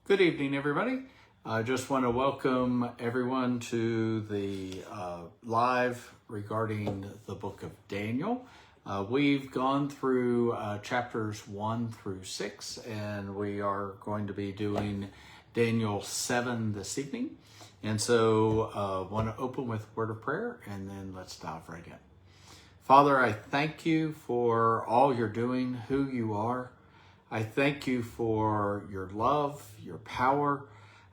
Good evening, everybody. I just want to welcome everyone to the live regarding the book of Daniel. We've gone through chapters 1 through 6, and we are going to be doing Daniel 7 this evening. And so I want to open with a word of prayer, and then let's dive right in. Father, I thank you for all you're doing, who you are. I thank you for your love, your power.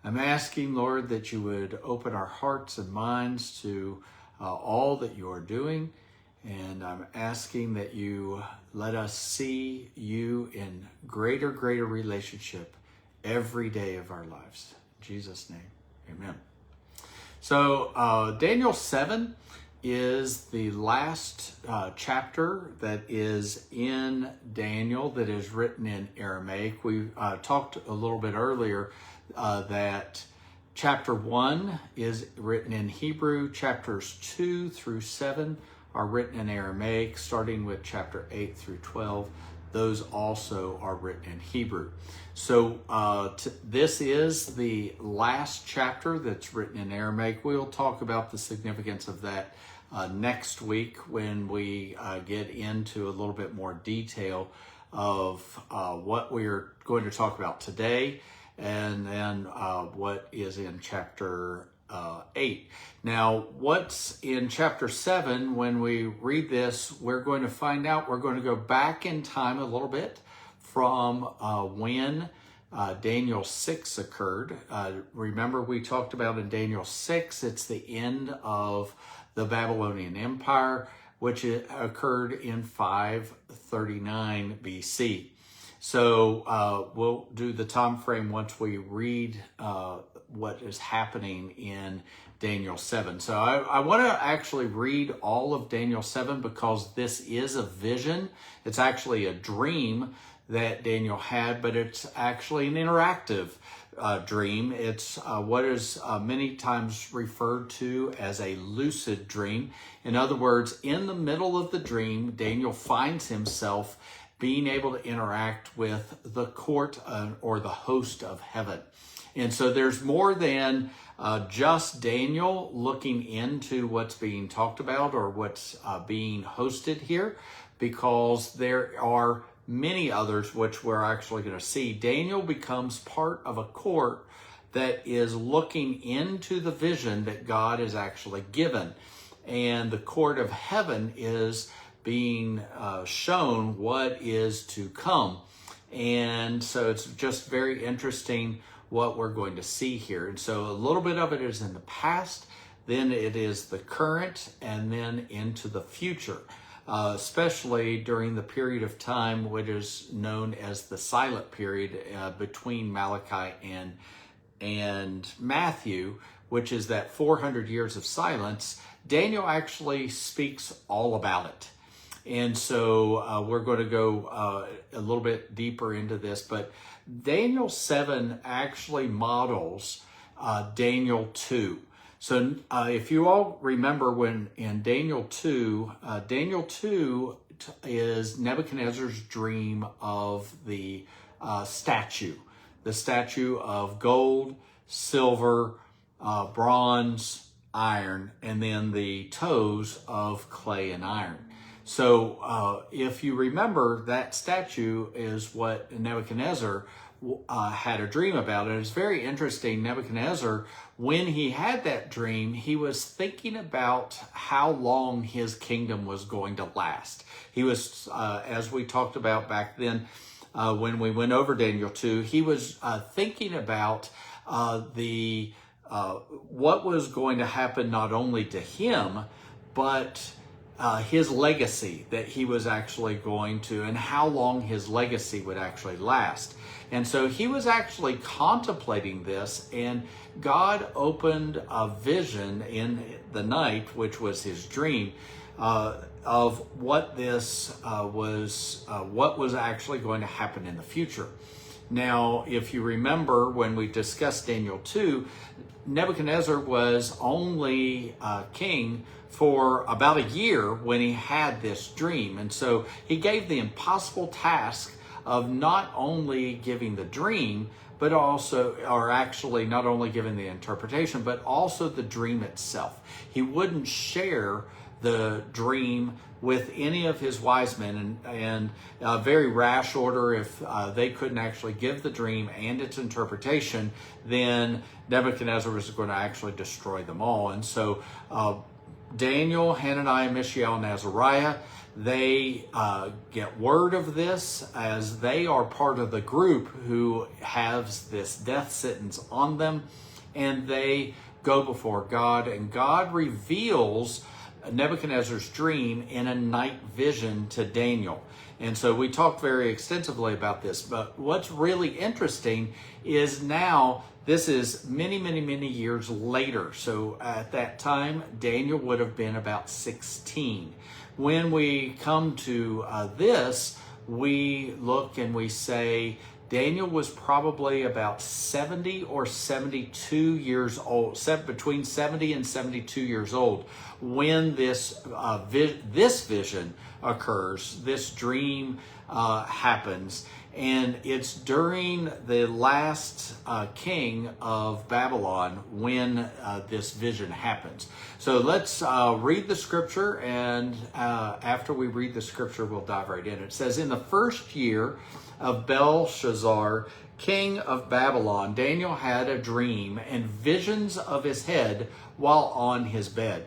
I'm asking, Lord, that you would open our hearts and minds to all that you are doing. And I'm asking that you let us see you in greater relationship every day of our lives. In Jesus' name, amen. So Daniel 7 is the last chapter that is in Daniel that is written in Aramaic. We talked a little bit earlier that chapter 1 is written in Hebrew. Chapters 2 through 7 are written in Aramaic, starting with chapter 8 through 12. Those also are written in Hebrew. So this is the last chapter that's written in Aramaic. We'll talk about the significance of that next week when we get into a little bit more detail of what we're going to talk about today, and then what is in chapter 8. Now, what's in chapter 7, when we read this, we're going to find out, we're going to go back in time a little bit from when Daniel 6 occurred. Remember, we talked about in Daniel 6, it's the end of the Babylonian Empire, which occurred in 539 BC. So we'll do the time frame once we read what is happening in Daniel 7. So I want to actually read all of Daniel 7 because this is a vision. It's actually a dream that Daniel had, but it's actually an interactive dream. It's what is many times referred to as a lucid dream. In other words, in the middle of the dream, Daniel finds himself being able to interact with the court or the host of heaven. And so there's more than just Daniel looking into what's being talked about or what's being hosted here, because there are many others which we're actually going to see. Daniel becomes part of a court that is looking into the vision that God has actually given. And the court of heaven is being shown what is to come. And so it's just very interesting what we're going to see here. And so a little bit of it is in the past, then it is the current, and then into the future. Especially during the period of time which is known as the silent period between Malachi and Matthew, which is that 400 years of silence. Daniel actually speaks all about it. And so we're going to go a little bit deeper into this, but Daniel 7 actually models Daniel 2. So if you all remember when in Daniel 2 is Nebuchadnezzar's dream of the statue of gold, silver, bronze, iron, and then the toes of clay and iron. So if you remember, that statue is what Nebuchadnezzar had a dream about. And it's very interesting. Nebuchadnezzar, when he had that dream, he was thinking about how long his kingdom was going to last. He was, as we talked about back then, when we went over Daniel 2, he was thinking about what was going to happen not only to him, but his legacy that he was actually going to, and how long his legacy would actually last. And so he was actually contemplating this, and God opened a vision in the night, which was his dream, of what this what was actually going to happen in the future. Now, if you remember when we discussed Daniel 2, Nebuchadnezzar was only king for about a year when he had this dream. And so he gave the impossible task of not only giving the dream, but also, or actually not only giving the interpretation, but also the dream itself. He wouldn't share the dream with any of his wise men, and a very rash order. If they couldn't actually give the dream and its interpretation, then Nebuchadnezzar was going to actually destroy them all. And so Daniel, Hananiah, Mishael, and Azariah, they get word of this, as they are part of the group who has this death sentence on them, and they go before God, and God reveals Nebuchadnezzar's dream in a night vision to Daniel. And so we talked very extensively about this, but what's really interesting is now this is many, many, many years later. So at that time, Daniel would have been about 16. When we come to this, we look and we say Daniel was probably about 70 or 72 years old, between 70 and 72 years old, when this vision occurs, this dream happens. And it's during the last king of Babylon when this vision happens. So let's read the scripture, and after we read the scripture, we'll dive right in. It says, in the first year of Belshazzar, king of Babylon, Daniel had a dream and visions of his head while on his bed.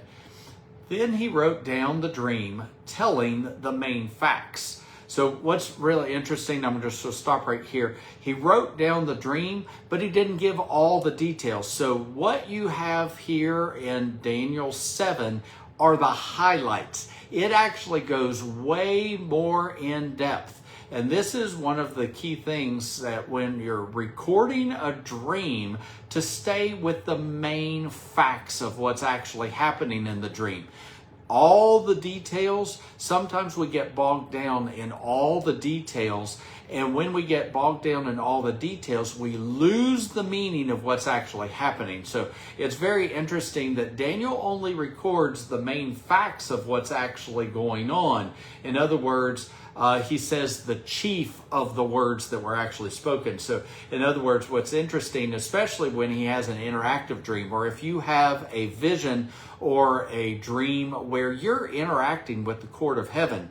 Then he wrote down the dream, telling the main facts. So what's really interesting, I'm just going to stop right here. He wrote down the dream, but he didn't give all the details. So what you have here in Daniel 7 are the highlights. It actually goes way more in depth. And this is one of the key things, that when you're recording a dream, to stay with the main facts of what's actually happening in the dream. All the details, sometimes we get bogged down in all the details, and when we get bogged down in all the details, we lose the meaning of what's actually happening. So it's very interesting that Daniel only records the main facts of what's actually going on. In other words, he says the chief of the words that were actually spoken. So in other words, what's interesting, especially when he has an interactive dream, or if you have a vision or a dream where you're interacting with the court of heaven,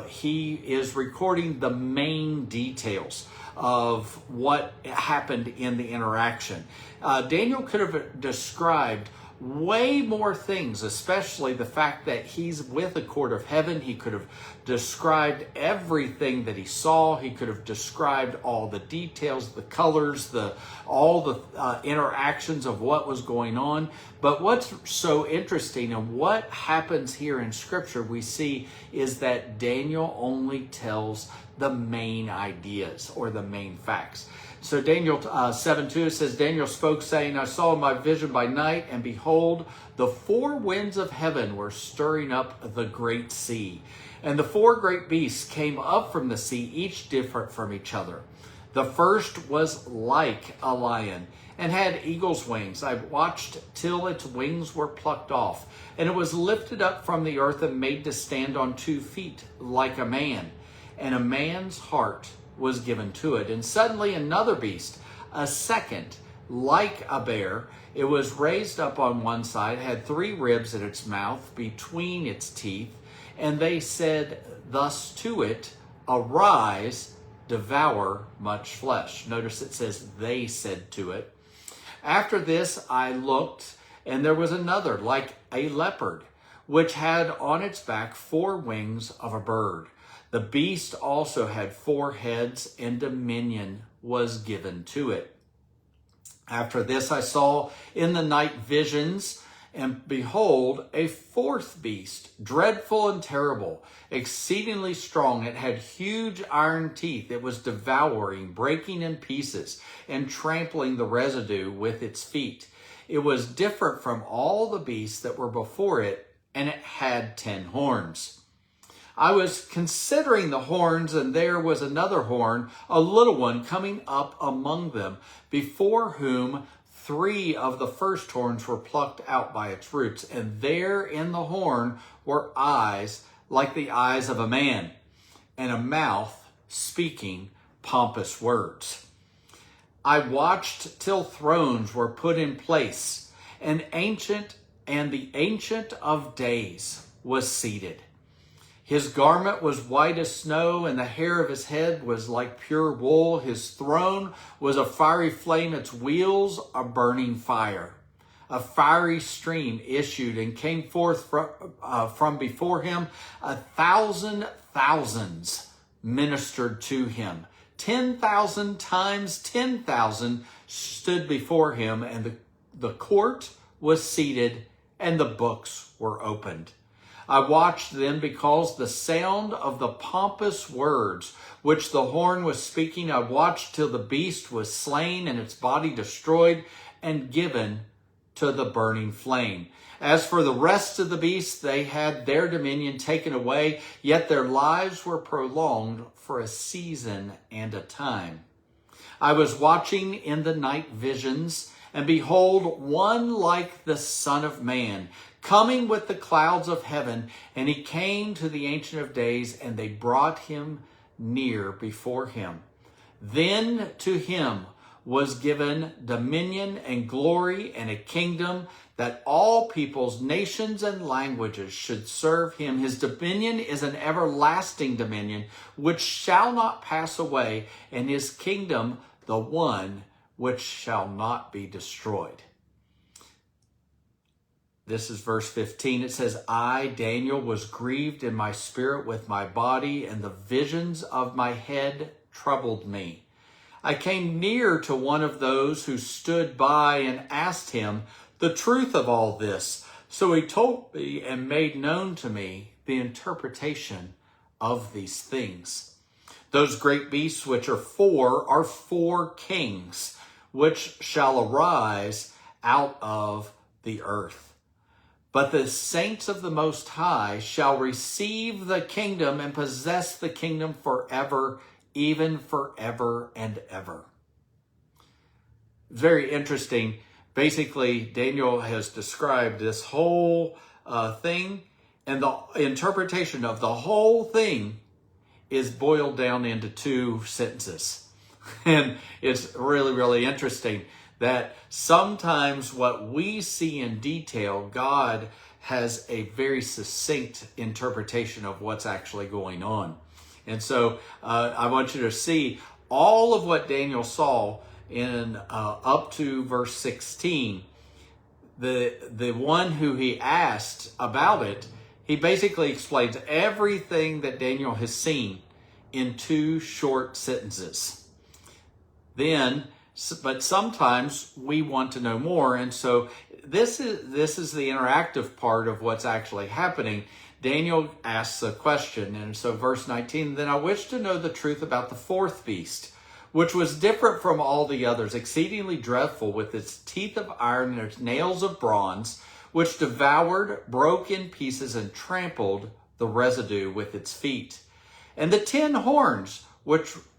he is recording the main details of what happened in the interaction. Daniel could have described way more things, especially the fact that he's with a court of heaven. He could have described everything that he saw. He could have described all the details, the colors, all the interactions of what was going on. But what's so interesting and what happens here in Scripture, we see, is that Daniel only tells the main ideas or the main facts. So Daniel 7:2 says, Daniel spoke, saying, I saw in my vision by night, and behold, the four winds of heaven were stirring up the great sea. And the four great beasts came up from the sea, each different from each other. The first was like a lion, and had eagle's wings. I watched till its wings were plucked off, and it was lifted up from the earth and made to stand on 2 feet like a man. And a man's heart was given to it. And suddenly another beast, a second, like a bear, it was raised up on one side, had 3 ribs in its mouth between its teeth, and they said thus to it, arise, devour much flesh. Notice it says they said to it. After this I looked, and there was another like a leopard, which had on its back 4 wings of a bird. The beast also had 4 heads, and dominion was given to it. After this I saw in the night visions, and behold, a 4th beast, dreadful and terrible, exceedingly strong. It had huge iron teeth. It was devouring, breaking in pieces, and trampling the residue with its feet. It was different from all the beasts that were before it, and it had 10 horns. I was considering the horns, and there was another horn, a little one, coming up among them, before whom 3 of the first horns were plucked out by its roots. And there in the horn were eyes like the eyes of a man. and a mouth speaking pompous words. I watched till thrones were put in place, and the Ancient of Days was seated. His garment was white as snow, and the hair of his head was like pure wool. His throne was a fiery flame, its wheels a burning fire. A fiery stream issued and came forth from before him. 1,000 thousands ministered to him. 10,000 times 10,000 stood before him, and the court was seated, and the books were opened. I watched then because the sound of the pompous words which the horn was speaking, I watched till the beast was slain and its body destroyed and given to the burning flame. As for the rest of the beasts, they had their dominion taken away, yet their lives were prolonged for a season and a time. I was watching in the night visions, and behold, one like the Son of Man, coming with the clouds of heaven, and he came to the Ancient of Days, and they brought him near before him. Then to him was given dominion and glory and a kingdom, that all peoples, nations, and languages should serve him. His dominion is an everlasting dominion which shall not pass away, and his kingdom the one which shall not be destroyed. This is verse 15. It says, I, Daniel, was grieved in my spirit with my body, and the visions of my head troubled me. I came near to one of those who stood by and asked him the truth of all this. So he told me and made known to me the interpretation of these things. Those great beasts which are four kings, which shall arise out of the earth. But the saints of the Most High shall receive the kingdom and possess the kingdom forever, even forever and ever. Very interesting. Basically, Daniel has described this whole thing, and the interpretation of the whole thing is boiled down into 2 sentences. And it's really, really interesting that sometimes what we see in detail, God has a very succinct interpretation of what's actually going on. And so I want you to see all of what Daniel saw in up to verse 16. The one who he asked about it, he basically explains everything that Daniel has seen in 2 short sentences. But sometimes we want to know more, and so this is the interactive part of what's actually happening. Daniel asks a question, and so verse 19, then I wish to know the truth about the 4th beast, which was different from all the others, exceedingly dreadful, with its teeth of iron and its nails of bronze, which devoured, broke in pieces, and trampled the residue with its feet. And the 10 horns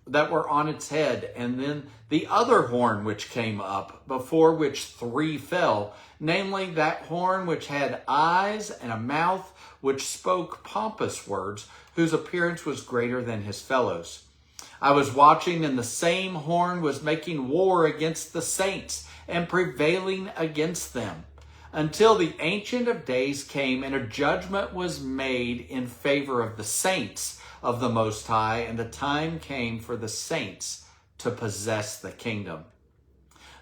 that were on its head, and then the other horn which came up, before which 3 fell, namely that horn which had eyes and a mouth, which spoke pompous words, whose appearance was greater than his fellows. I was watching, and the same horn was making war against the saints and prevailing against them, until the Ancient of Days came, and a judgment was made in favor of the saints of the Most High, and the time came for the saints to possess the kingdom.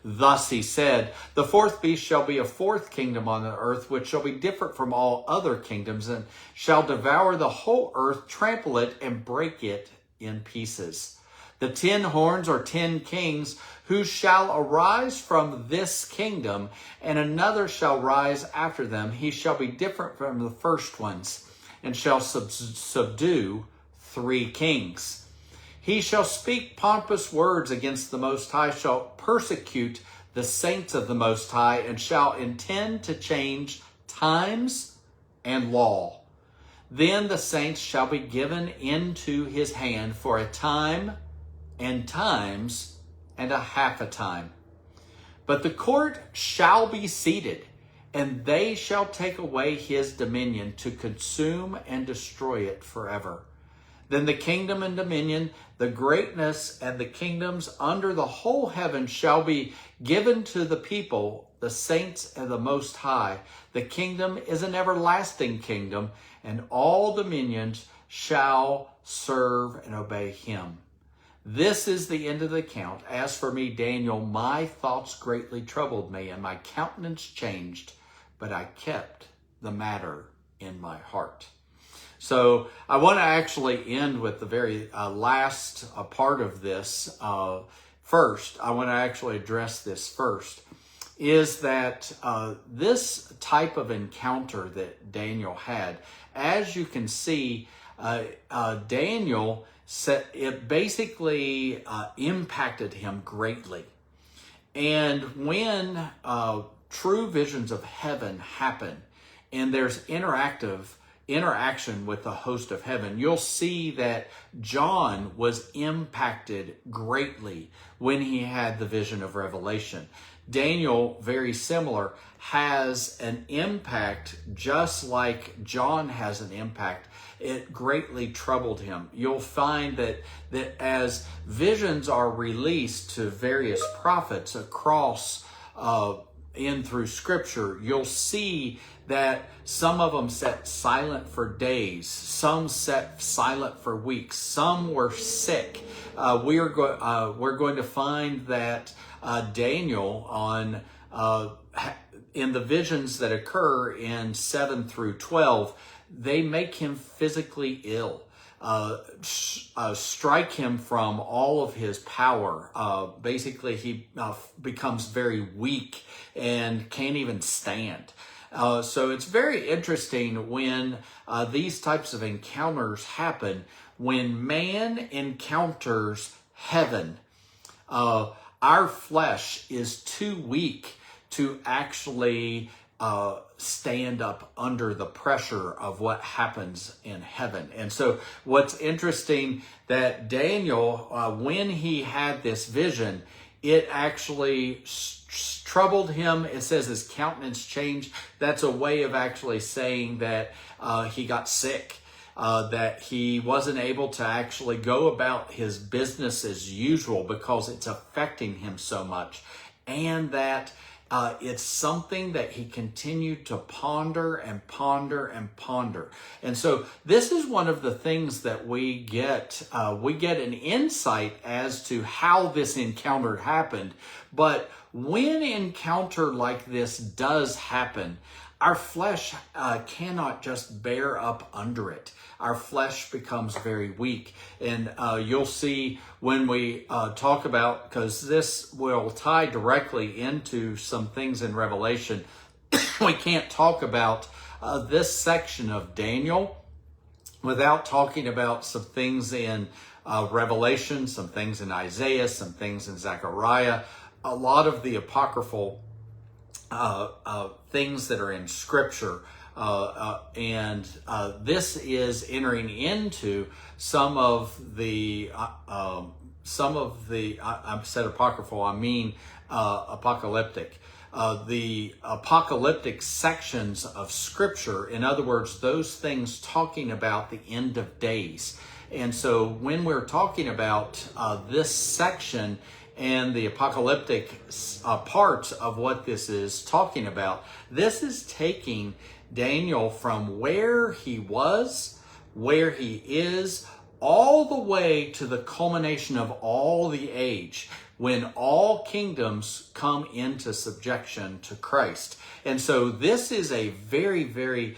Thus he said, the 4th beast shall be a 4th kingdom on the earth, which shall be different from all other kingdoms, and shall devour the whole earth, trample it, and break it in pieces. The 10 horns are 10 kings, who shall arise from this kingdom, and another shall rise after them. He shall be different from the first ones, and shall subdue 3 kings. He shall speak pompous words against the Most High, shall persecute the saints of the Most High, and shall intend to change times and law. Then the saints shall be given into his hand for a time and times and a half a time. But the court shall be seated, and they shall take away his dominion to consume and destroy it forever. Then the kingdom and dominion, the greatness and the kingdoms under the whole heaven shall be given to the people, the saints and the Most High. The kingdom is an everlasting kingdom, and all dominions shall serve and obey him. This is the end of the account. As for me, Daniel, my thoughts greatly troubled me, and my countenance changed, but I kept the matter in my heart. So I want to actually end with the very last part of this first. I want to actually address this first, is that this type of encounter that Daniel had, as you can see, Daniel said it basically impacted him greatly. And when true visions of heaven happen and there's interaction with the host of heaven, you'll see that John was impacted greatly when he had the vision of Revelation. Daniel, very similar, has an impact just like John has an impact. It greatly troubled him. You'll find that as visions are released to various prophets across in through Scripture, you'll see that some of them sat silent for days, some sat silent for weeks, some were sick. We're going to find that Daniel in the visions that occur in 7 through 12, they make him physically ill, strike him from all of his power. Basically, he becomes very weak and can't even stand. So it's very interesting when these types of encounters happen, when man encounters heaven. Our flesh is too weak to actually stand up under the pressure of what happens in heaven. And so what's interesting that Daniel, when he had this vision, it actually troubled him. It says his countenance changed. That's a way of actually saying that he got sick, that he wasn't able to actually go about his business as usual because it's affecting him so much. And that it's something that he continued to ponder and ponder and ponder. And so this is one of the things that we get an insight as to how this encounter happened. But when an encounter like this does happen, our flesh cannot just bear up under it. Our flesh becomes very weak. And you'll see when we talk about, because this will tie directly into some things in Revelation, we can't talk about this section of Daniel without talking about some things in Revelation, some things in Isaiah, some things in Zechariah, a lot of the apocryphal things that are in Scripture. And this is entering into some of the I said apocryphal, I mean apocalyptic. The apocalyptic sections of Scripture, in other words, those things talking about the end of days. And so when we're talking about this section and the apocalyptic parts of what this is talking about, this is taking Daniel from where he was, where he is, all the way to the culmination of all the age, when all kingdoms come into subjection to Christ. And so this is a very, very,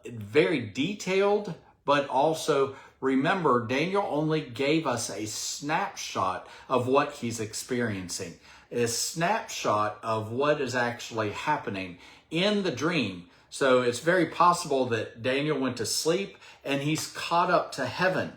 very detailed, but also remember, Daniel only gave us a snapshot of what he's experiencing, a snapshot of what is actually happening in the dream. So it's very possible that Daniel went to sleep and he's caught up to heaven.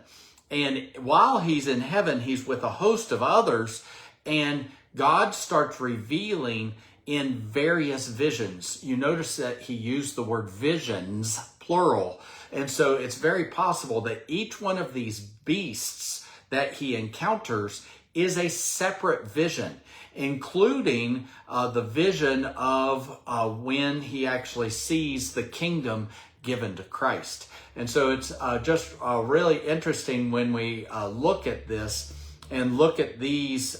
And while he's in heaven, he's with a host of others, and God starts revealing in various visions. You notice that he used the word visions, plural. And so it's very possible that each one of these beasts that he encounters is a separate vision, including the vision of when he actually sees the kingdom given to Christ. And so it's just really interesting when we look at this and look at these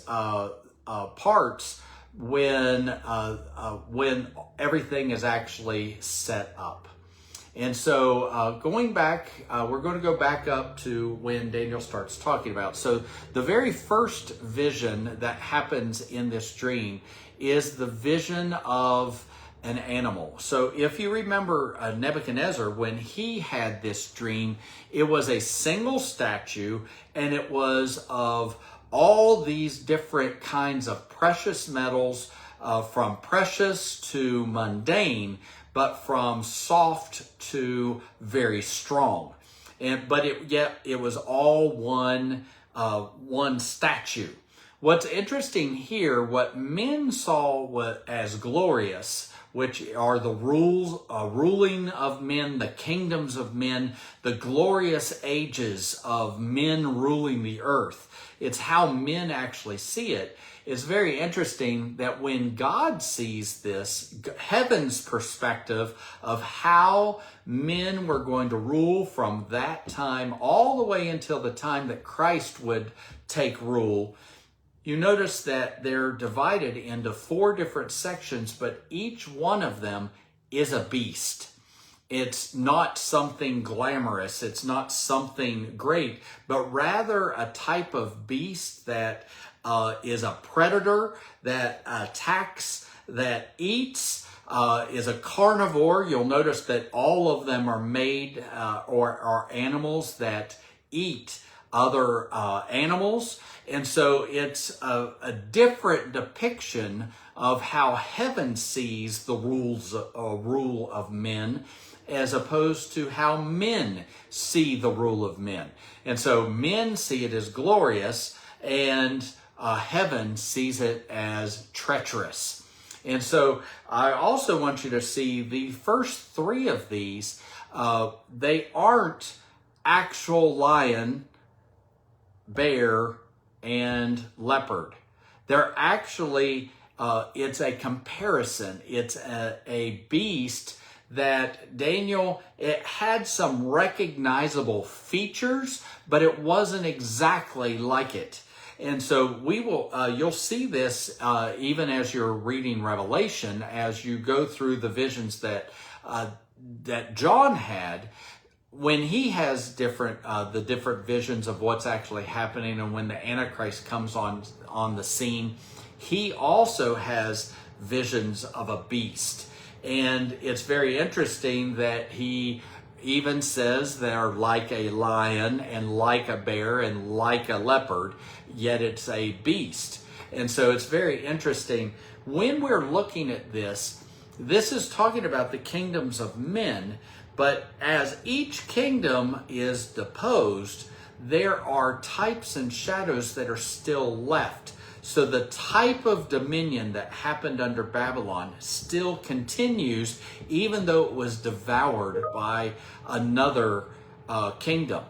parts when everything is actually set up. And so going back, we're going to go back up to when Daniel starts talking about. So the very first vision that happens in this dream is the vision of an animal. So if you remember Nebuchadnezzar, when he had this dream, it was a single statue, and it was of all these different kinds of precious metals, from precious to mundane, but from soft to very strong. But yet it was all one statue. What's interesting here, what men saw as glorious, which are the ruling of men, the kingdoms of men, the glorious ages of men ruling the earth. It's how men actually see it. It's very interesting that when God sees this, heaven's perspective of how men were going to rule from that time all the way until the time that Christ would take rule, you notice that they're divided into 4 different sections, but each one of them is a beast. It's not something glamorous. It's not something great, but rather a type of beast that is a predator, that attacks, that eats, is a carnivore. You'll notice that all of them are made or are animals that eat other animals. And so it's a different depiction of how heaven sees the rule of men, as opposed to how men see the rule of men. And so men see it as glorious, and heaven sees it as treacherous. And so I also want you to see the first 3 of these, they aren't actual lion, bear, and leopard. They're actually, it's a comparison. It's a beast that Daniel, it had some recognizable features, but it wasn't exactly like it. And so we will, you'll see this even as you're reading Revelation, as you go through the visions that John had. When he has the different visions of what's actually happening, and when the Antichrist comes on the scene, he also has visions of a beast. And it's very interesting that he even says they're like a lion and like a bear and like a leopard, yet it's a beast. And so it's very interesting. When we're looking at this is talking about the kingdoms of men, but as each kingdom is deposed, there are types and shadows that are still left. So the type of dominion that happened under Babylon still continues, even though it was devoured by another kingdom.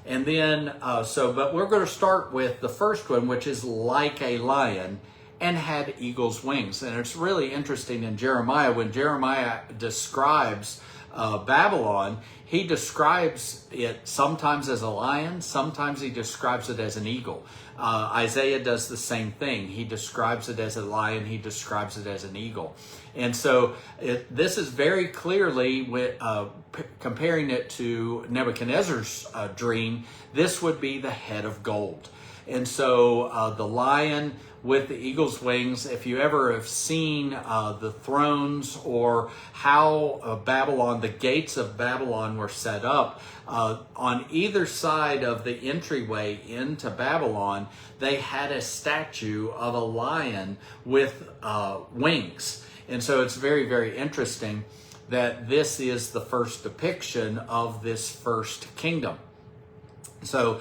And then, but we're going to start with the first one, which is like a lion and had eagle's wings. And it's really interesting in Jeremiah, when Jeremiah describes Babylon, he describes it sometimes as a lion, sometimes he describes it as an eagle. Isaiah does the same thing. He describes it as a lion, he describes it as an eagle. And so this is very clearly, comparing it to Nebuchadnezzar's dream, this would be the head of gold. And so the lion with the eagle's wings, if you ever have seen the thrones or how Babylon, the gates of Babylon were set up, on either side of the entryway into Babylon, they had a statue of a lion with wings. And so it's very, very interesting that this is the first depiction of this first kingdom. So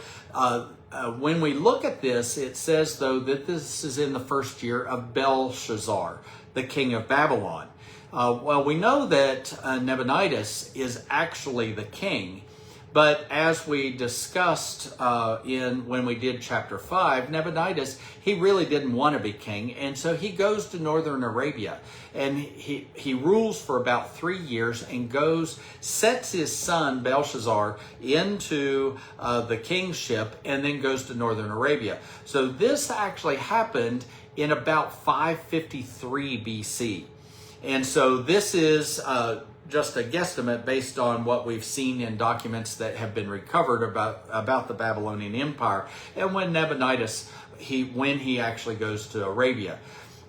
when we look at this, it says, though, that this is in the first year of Belshazzar, the king of Babylon. Well, we know that Nebuchadnezzar is actually the king, But as we discussed when we did chapter 5, Nebuchadnezzar, he really didn't want to be king. And so he goes to northern Arabia. And he rules for about 3 years and sets his son Belshazzar into the kingship, and then goes to northern Arabia. So this actually happened in about 553 BC. And so this is just a guesstimate based on what we've seen in documents that have been recovered about the Babylonian Empire, and when Nebuchadnezzar, when he actually goes to Arabia.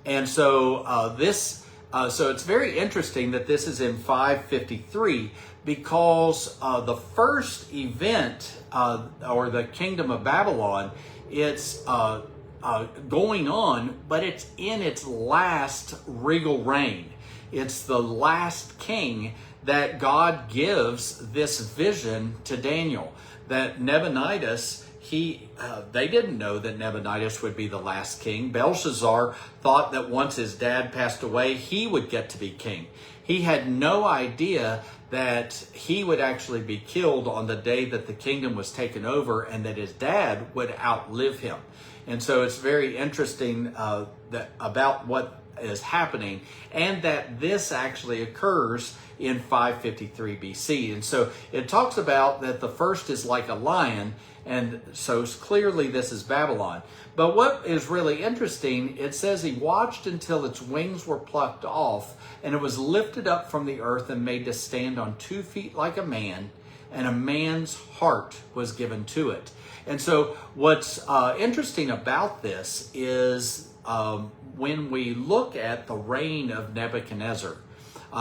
And so so it's very interesting that this is in 553, because the first event, or the kingdom of Babylon, it's going on, but it's in its last regal reign. It's the last king that God gives this vision to Daniel, that Nebuchadnezzar, they didn't know that Nebuchadnezzar would be the last king. Belshazzar thought that once his dad passed away, he would get to be king. He had no idea that he would actually be killed on the day that the kingdom was taken over, and that his dad would outlive him. And so it's very interesting about what is happening, and that this actually occurs in 553 BC. And so it talks about that the first is like a lion, and so clearly this is Babylon. But what is really interesting, it says he watched until its wings were plucked off, and it was lifted up from the earth and made to stand on 2 feet like a man, and a man's heart was given to it. And so what's interesting about this is when we look at the reign of Nebuchadnezzar.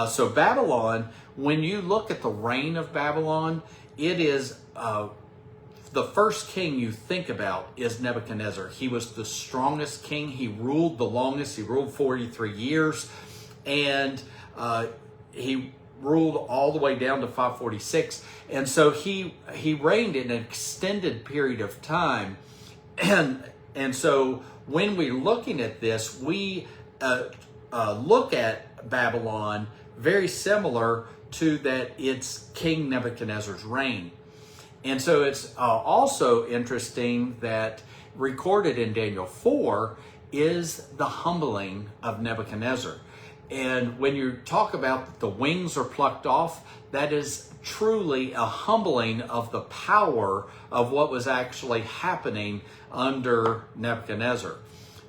So Babylon, when you look at the reign of Babylon, it is the first king you think about is Nebuchadnezzar. He was the strongest king. He ruled the longest. He ruled 43 years. And he ruled all the way down to 546. And so he reigned in an extended period of time. And so when we're looking at this, we look at Babylon very similar to that it's King Nebuchadnezzar's reign. And so it's also interesting that recorded in Daniel 4 is the humbling of Nebuchadnezzar. And when you talk about the wings are plucked off, that is truly a humbling of the power of what was actually happening under Nebuchadnezzar.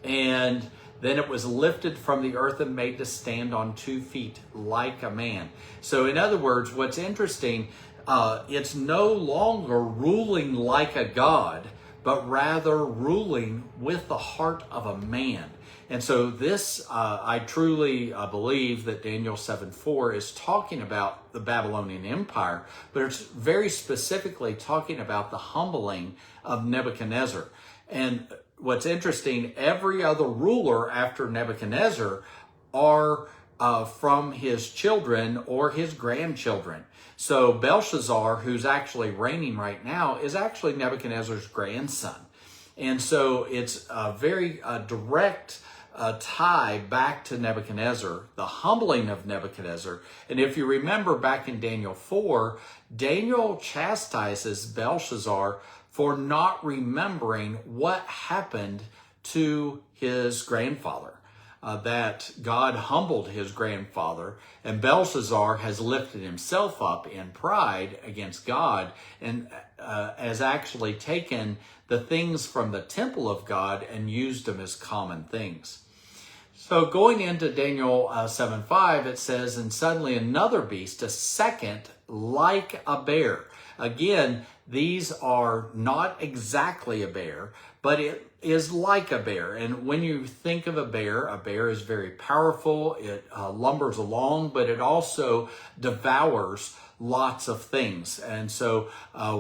And then it was lifted from the earth and made to stand on 2 feet like a man. So in other words, what's interesting, it's no longer ruling like a god, but rather ruling with the heart of a man. And so this, I truly believe that Daniel 7:4 is talking about the Babylonian Empire, but it's very specifically talking about the humbling of Nebuchadnezzar. And what's interesting, every other ruler after Nebuchadnezzar are from his children or his grandchildren. So Belshazzar, who's actually reigning right now, is actually Nebuchadnezzar's grandson. And so it's a very direct tie back to Nebuchadnezzar, the humbling of Nebuchadnezzar. And if you remember back in Daniel 4, Daniel chastises Belshazzar for not remembering what happened to his grandfather. That God humbled his grandfather, and Belshazzar has lifted himself up in pride against God, and has actually taken the things from the temple of God and used them as common things. So going into Daniel 7:5, it says, and suddenly another beast, a second like a bear. Again, these are not exactly a bear, but it is like a bear. And when you think of a bear is very powerful. It lumbers along, but it also devours lots of things. And so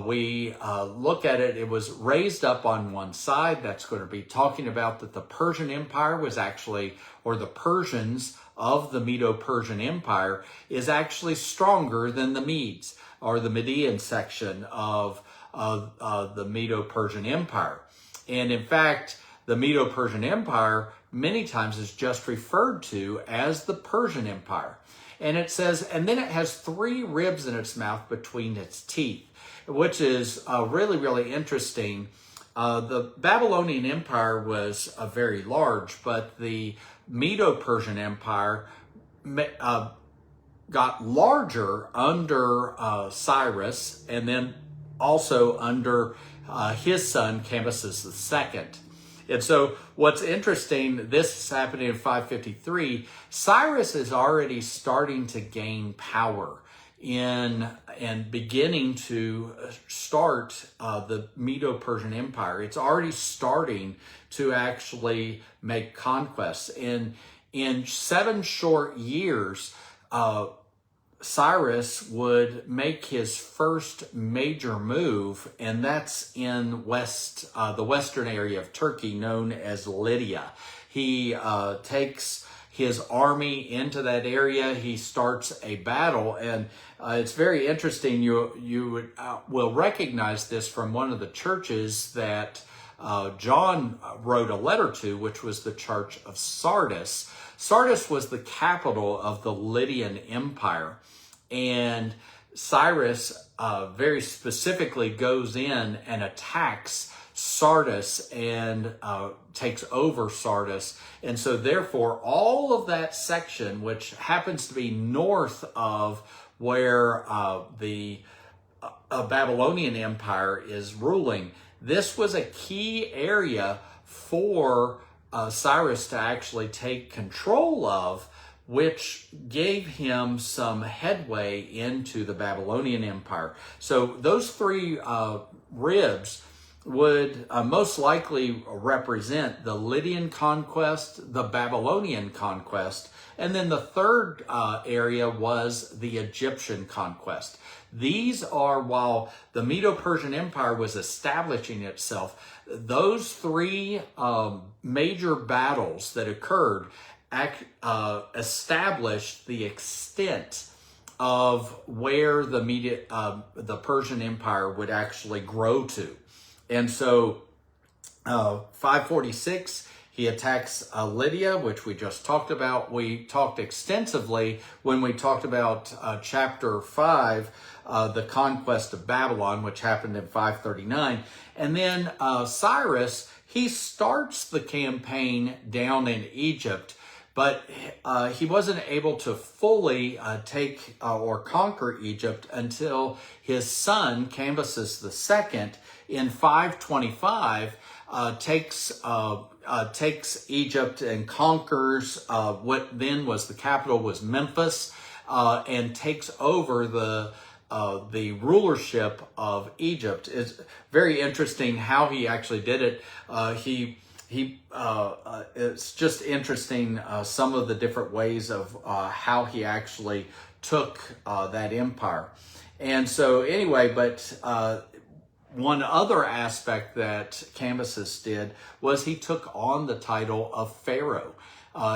we look at it, it was raised up on one side. That's going to be talking about that the Persian Empire was actually, or the Persians of the Medo-Persian Empire is actually stronger than the Medes, or the Median section of the Medo-Persian Empire. And in fact, the Medo-Persian Empire many times is just referred to as the Persian Empire. And it says, and then it has 3 ribs in its mouth between its teeth. which is really, really interesting. The Babylonian Empire was very large, but the Medo-Persian Empire got larger under Cyrus, and then also under his son Cambyses II. And so what's interesting, this is happening in 553, Cyrus is already starting to gain power and beginning to start the Medo-Persian Empire. It's already starting to actually make conquests. In 7 short years, Cyrus would make his first major move, and that's in the western area of Turkey known as Lydia. He takes his army into that area. He starts a battle, and it's very interesting. You will recognize this from one of the churches that John wrote a letter to, which was the church of Sardis. Sardis was the capital of the Lydian Empire, and Cyrus very specifically goes in and attacks Sardis and takes over Sardis. And so therefore, all of that section, which happens to be north of where the Babylonian Empire is ruling, this was a key area for Cyrus to actually take control of, which gave him some headway into the Babylonian Empire. So those 3 ribs would most likely represent the Lydian conquest, the Babylonian conquest, and then the third area was the Egyptian conquest. These are, while the Medo-Persian Empire was establishing itself, those 3 major battles that occurred established the extent of where the Persian Empire would actually grow to. And so 546, he attacks Lydia, which we just talked about. We talked extensively when we talked about chapter 5, the conquest of Babylon, which happened in 539. And then Cyrus, he starts the campaign down in Egypt, but he wasn't able to fully take or conquer Egypt until his son, Cambyses II, in 525, takes Egypt and conquers what then was the capital, was Memphis, and takes over the rulership of Egypt. It's very interesting how he actually did it. It's just interesting some of the different ways of how he actually took that empire. And so anyway, but one other aspect that Cambyses did was he took on the title of Pharaoh.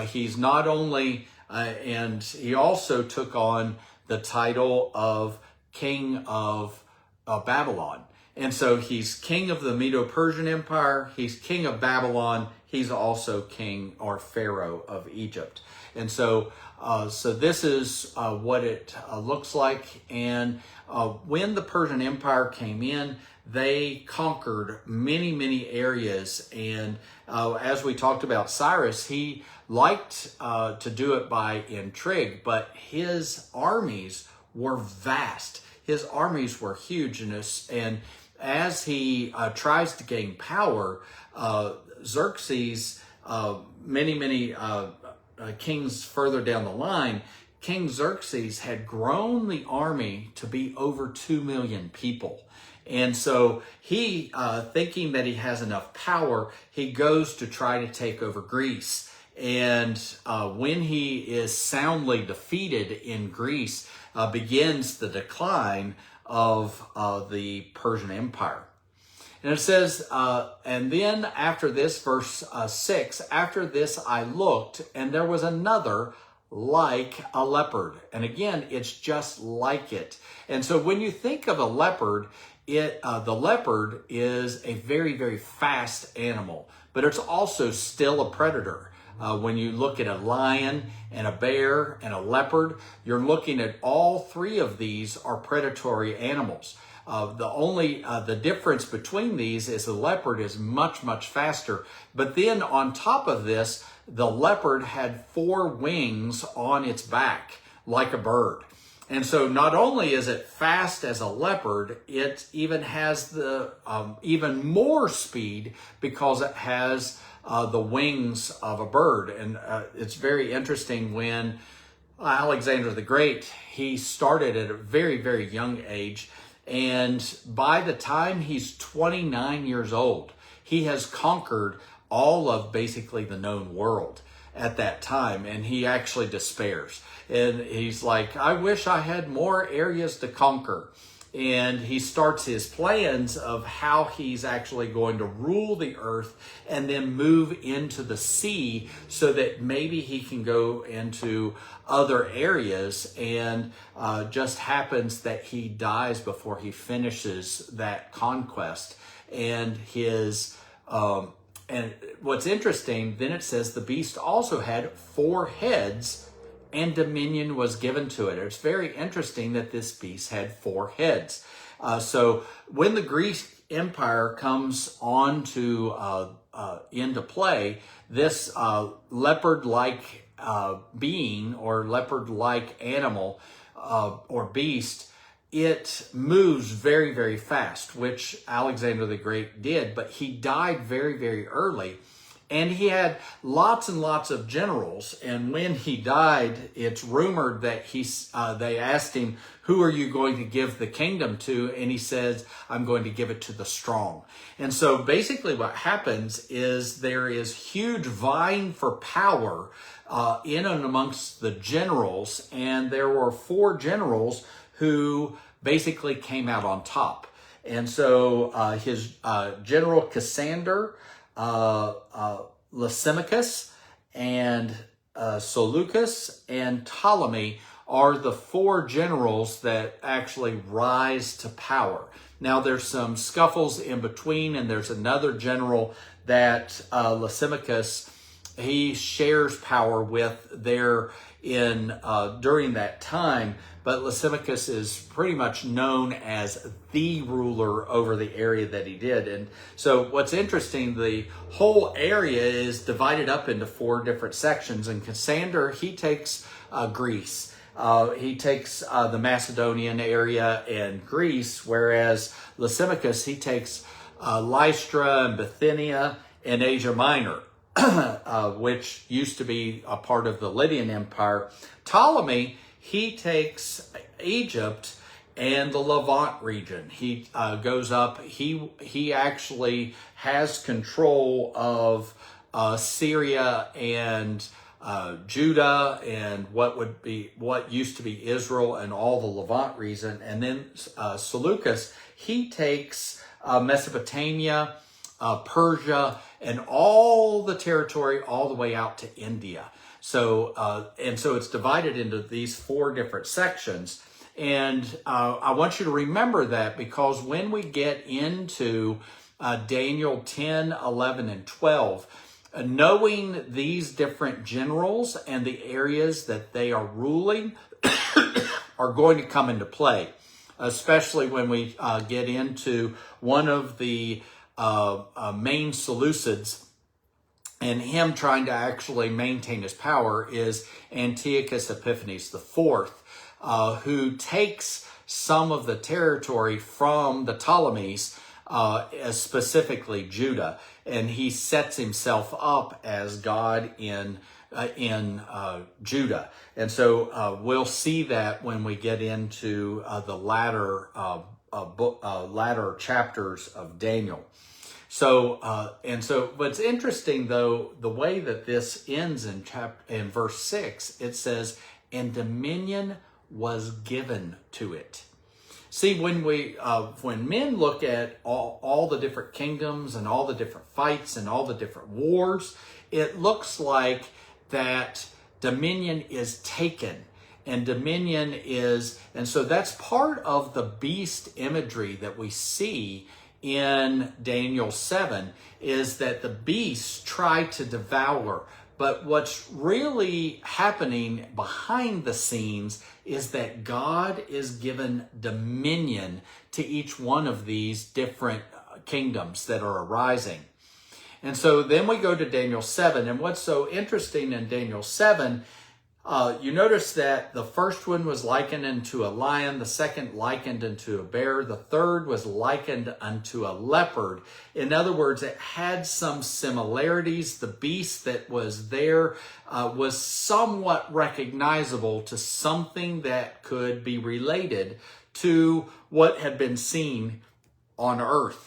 He's not only, and he also took on the title of King of Babylon. And so he's king of the Medo-Persian Empire, he's king of Babylon, he's also king or Pharaoh of Egypt. And so this is what it looks like. And when the Persian Empire came in, they conquered many, many areas. And as we talked about Cyrus, he liked to do it by intrigue, but his armies were vast. His armies were huge, and as he tries to gain power, Xerxes, many kings further down the line, King Xerxes had grown the army to be over 2 million people. And so he, thinking that he has enough power, he goes to try to take over Greece. And when he is soundly defeated in Greece, begins the decline of the Persian Empire. And it says, and then after this, verse 6, after this I looked, and there was another like a leopard. And again, it's just like it. And so when you think of a leopard, the leopard is a very, very fast animal, but it's also still a predator. When you look at a lion and a bear and a leopard, you're looking at all 3 of these are predatory animals. The difference between these is the leopard is much, much faster. But then on top of this, the leopard had 4 wings on its back like a bird. And so not only is it fast as a leopard, it even has the even more speed because it has the wings of a bird. And it's very interesting when Alexander the Great, he started at a very, very young age. And by the time he's 29 years old, he has conquered all of basically the known world at that time. And he actually despairs. And he's like, I wish I had more areas to conquer. And he starts his plans of how he's actually going to rule the earth and then move into the sea so that maybe he can go into other areas. And just happens that he dies before he finishes that conquest. And and what's interesting, then it says the beast also had 4 heads and dominion was given to it. It's very interesting that this beast had 4 heads. So when the Greek Empire comes on to into play, this leopard-like being or leopard-like animal or beast, it moves very, very fast, which Alexander the Great did, but he died very, very early. And he had lots and lots of generals. And when he died, it's rumored that they asked him, who are you going to give the kingdom to? And he says, I'm going to give it to the strong. And so basically what happens is there is huge vying for power in and amongst the generals. And there were 4 generals who basically came out on top. And so his general Cassander, Lysimachus, and Seleucus, and Ptolemy are the 4 generals that actually rise to power. Now there's some scuffles in between, and there's another general that Lysimachus, he shares power with there during that time. But Lysimachus is pretty much known as the ruler over the area that he did. And so what's interesting, the whole area is divided up into 4 different sections. And Cassander, he takes Greece. He takes the Macedonian area and Greece, whereas Lysimachus, he takes Lystra and Bithynia and Asia Minor, which used to be a part of the Lydian Empire. Ptolemy, he takes Egypt and the Levant region. He goes up. He actually has control of Syria and Judah and what used to be Israel and all the Levant region. And then Seleucus, he takes Mesopotamia, Persia, and all the territory all the way out to India. So it's divided into these 4 different sections. And I want you to remember that, because when we get into Daniel 10, 11, and 12, knowing these different generals and the areas that they are ruling are going to come into play, especially when we get into one of the main Seleucids. And him trying to actually maintain his power is Antiochus Epiphanes IV, who takes some of the territory from the Ptolemies, specifically Judah, and he sets himself up as God in Judah. And so we'll see that when we get into the latter chapters of Daniel. So what's interesting though, the way that this ends in verse 6, it says, and dominion was given to it. See, when men look at all the different kingdoms and all the different fights and all the different wars, it looks like that dominion is taken. And dominion is, and so that's part of the beast imagery that we see in Daniel 7 is that the beasts try to devour. But what's really happening behind the scenes is that God is given dominion to each one of these different kingdoms that are arising. And so then we go to Daniel 7. And what's so interesting in Daniel 7, you notice that the first one was likened unto a lion, the second likened unto a bear, the third was likened unto a leopard. In other words, it had some similarities. The beast that was there was somewhat recognizable to something that could be related to what had been seen on earth.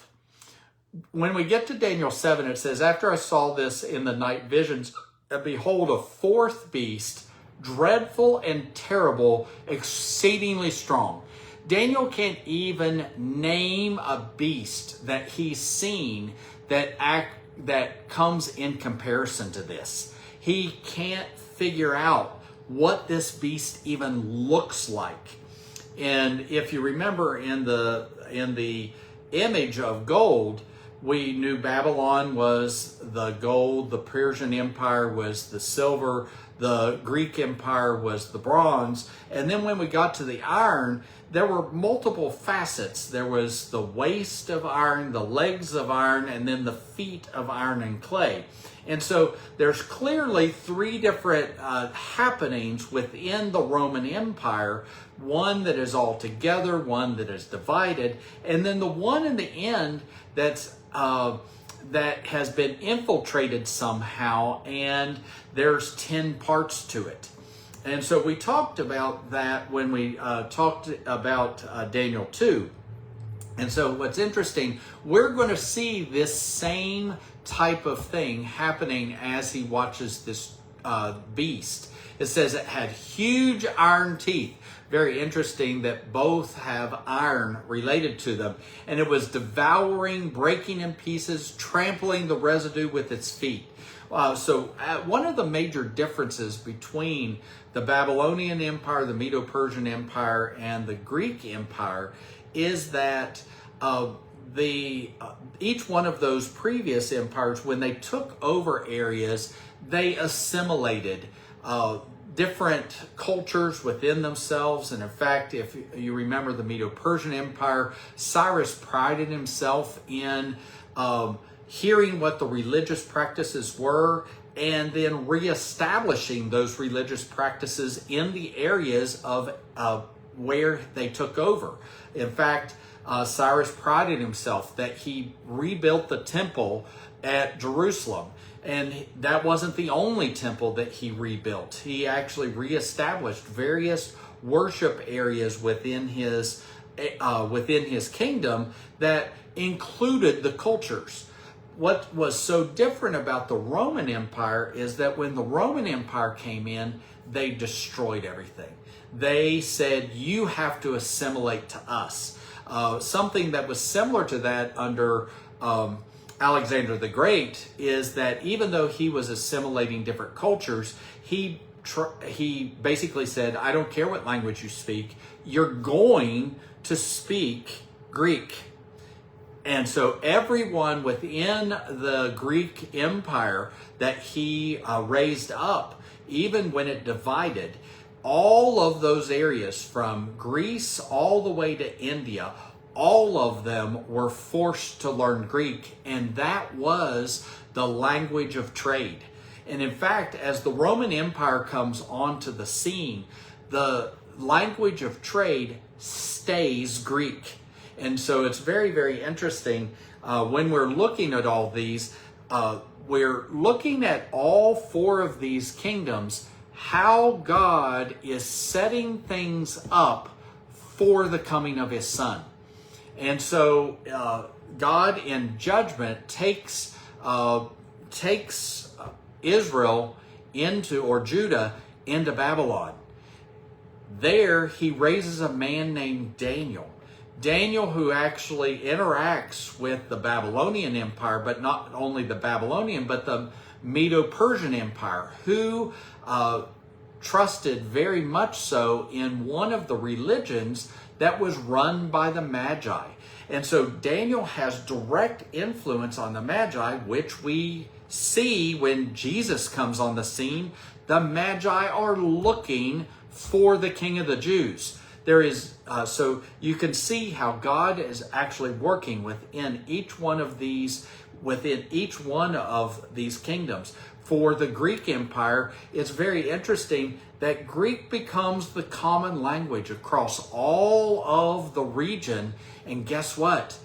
When we get to Daniel 7, it says, "After I saw this in the night visions, and behold, a fourth beast, dreadful and terrible, exceedingly strong." Daniel can't even name a beast that he's seen that comes in comparison to this. He can't figure out what this beast even looks like. And if you remember in the image of gold, we knew Babylon was the gold, the Persian Empire was the silver, the Greek Empire was the bronze. And then when we got to the iron, there were multiple facets. There was the waist of iron, the legs of iron, and then the feet of iron and clay. And so there's clearly three different happenings within the Roman Empire. One that is all together, one that is divided, and then the one in the end that has been infiltrated somehow, and there's 10 parts to it. And so we talked about that when we talked about Daniel 2. And so what's interesting, we're going to see this same type of thing happening as he watches this beast. It says it had huge iron teeth. Very interesting that both have iron related to them. And it was devouring, breaking in pieces, trampling the residue with its feet. So one of the major differences between the Babylonian Empire, the Medo-Persian Empire, and the Greek Empire is that each one of those previous empires, when they took over areas, they assimilated different cultures within themselves. And in fact, if you remember the Medo-Persian Empire, Cyrus prided himself in hearing what the religious practices were and then reestablishing those religious practices in the areas of where they took over. In fact, Cyrus prided himself that he rebuilt the temple at Jerusalem. And that wasn't the only temple that he rebuilt. He actually reestablished various worship areas within his kingdom that included the cultures. What was so different about the Roman Empire is that when the Roman Empire came in, they destroyed everything. They said, you have to assimilate to us. Something that was similar to that under Alexander the Great is that even though he was assimilating different cultures, he basically said, I don't care what language you speak, you're going to speak Greek. And so everyone within the Greek Empire that he raised up, even when it divided, all of those areas from Greece all the way to India, all of them were forced to learn Greek, and that was the language of trade. And in fact, as the Roman Empire comes onto the scene, the language of trade stays Greek. And so it's very, very interesting when we're looking at all these, we're looking at all four of these kingdoms, how God is setting things up for the coming of his son. And so God in judgment takes Israel or Judah into Babylon. There he raises a man named Daniel. Daniel, who actually interacts with the Babylonian Empire, but not only the Babylonian, but the Medo-Persian Empire, who trusted very much so in one of the religions that was run by the Magi. And so Daniel has direct influence on the Magi, which we see when Jesus comes on the scene. The Magi are looking for the King of the Jews. There is, so you can see how God is actually working within each one of these kingdoms. For the Greek Empire, it's very interesting that Greek becomes the common language across all of the region. And guess what?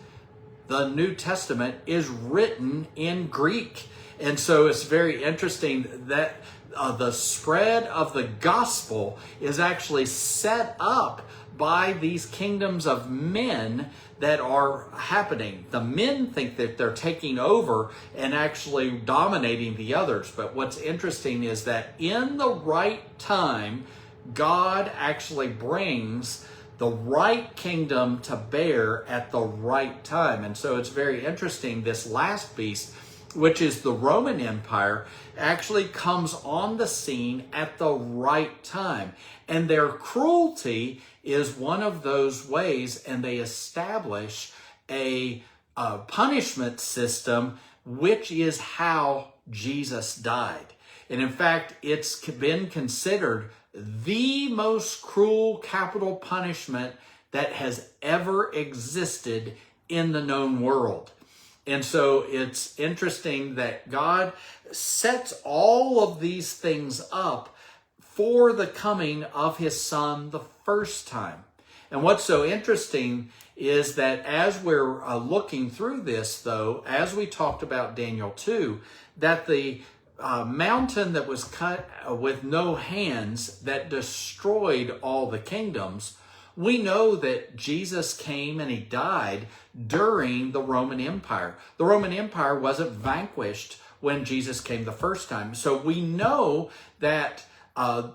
The New Testament is written in Greek. And so it's very interesting that the spread of the gospel is actually set up by these kingdoms of men that are happening. The men think that they're taking over and actually dominating the others. But what's interesting is that in the right time, God actually brings the right kingdom to bear at the right time. And so it's very interesting, this last beast, which is the Roman Empire, actually comes on the scene at the right time. And their cruelty is one of those ways, and they establish a punishment system, which is how Jesus died. And in fact, it's been considered the most cruel capital punishment that has ever existed in the known world. And so it's interesting that God sets all of these things up for the coming of his son the first time. And what's so interesting is that as we're looking through this, though, as we talked about Daniel 2, that the mountain that was cut with no hands that destroyed all the kingdoms, we know that Jesus came and he died during the Roman Empire. The Roman Empire wasn't vanquished when Jesus came the first time. So we know that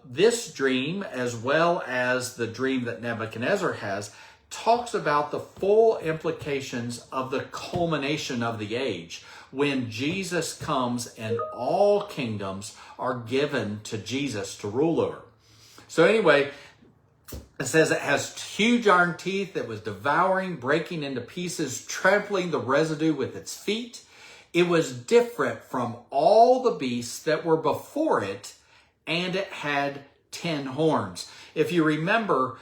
this dream, as well as the dream that Nebuchadnezzar has, talks about the full implications of the culmination of the age, when Jesus comes and all kingdoms are given to Jesus to rule over. So anyway, it says it has huge iron teeth that was devouring, breaking into pieces, trampling the residue with its feet. It was different from all the beasts that were before it, and it had 10 horns. If you remember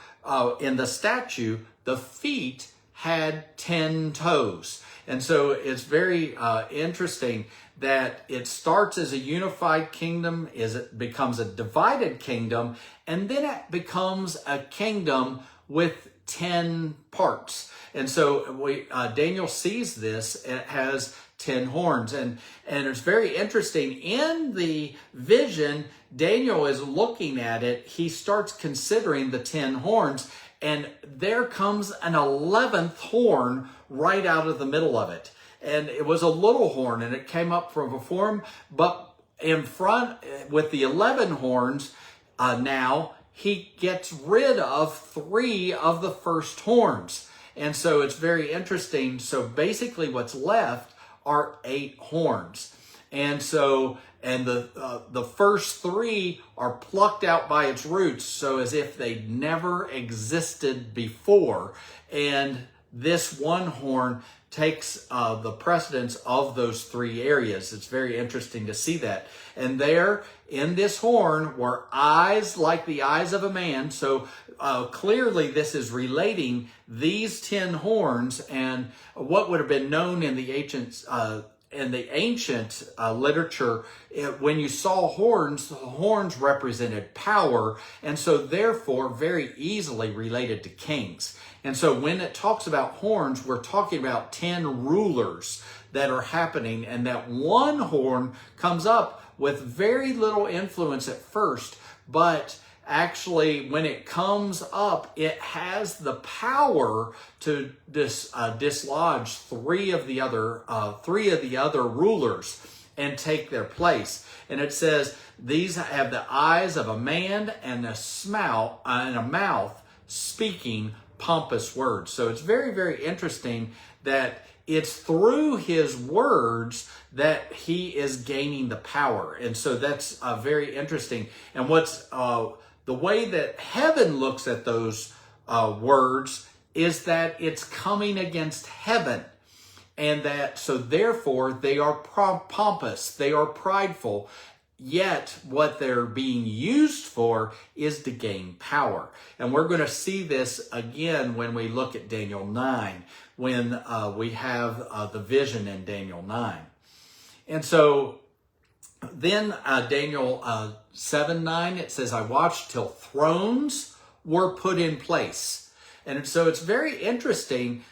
in the statue, the feet had 10 toes. And so it's very interesting that it starts as a unified kingdom, it becomes a divided kingdom, and then it becomes a kingdom with 10 parts. And so Daniel sees this, and it has 10 horns. And it's very interesting. In the vision, Daniel is looking at it. He starts considering the 10 horns, and there comes an 11th horn right out of the middle of it. And it was a little horn, and it came up from before him. But in front, with the 11 horns, now he gets rid of 3 of the first horns. And so it's very interesting. So basically what's left are 8 horns. And so, and the first 3 are plucked out by its roots, so as if they never existed before. And this one horn takes the precedence of those 3 areas. It's very interesting to see that. And there in this horn were eyes like the eyes of a man. So clearly this is relating these 10 horns and what would have been known in the ancient literature. When you saw horns, the horns represented power, and so therefore very easily related to kings. And so when it talks about horns, we're talking about 10 rulers that are happening, and that one horn comes up with very little influence at first, but actually when it comes up, it has the power to dislodge 3 of the other rulers and take their place. And it says these have the eyes of a man and a mouth speaking pompous words. So it's very, very interesting that it's through his words that he is gaining the power. And so that's very interesting. And what's the way that heaven looks at those words is that it's coming against heaven. And that, so therefore, they are pompous, they are prideful, yet what they're being used for is to gain power. And we're going to see this again when we look at Daniel 9, when we have the vision in Daniel 9. And so then Daniel 7:9, it says, I watched till thrones were put in place. And so it's very interesting.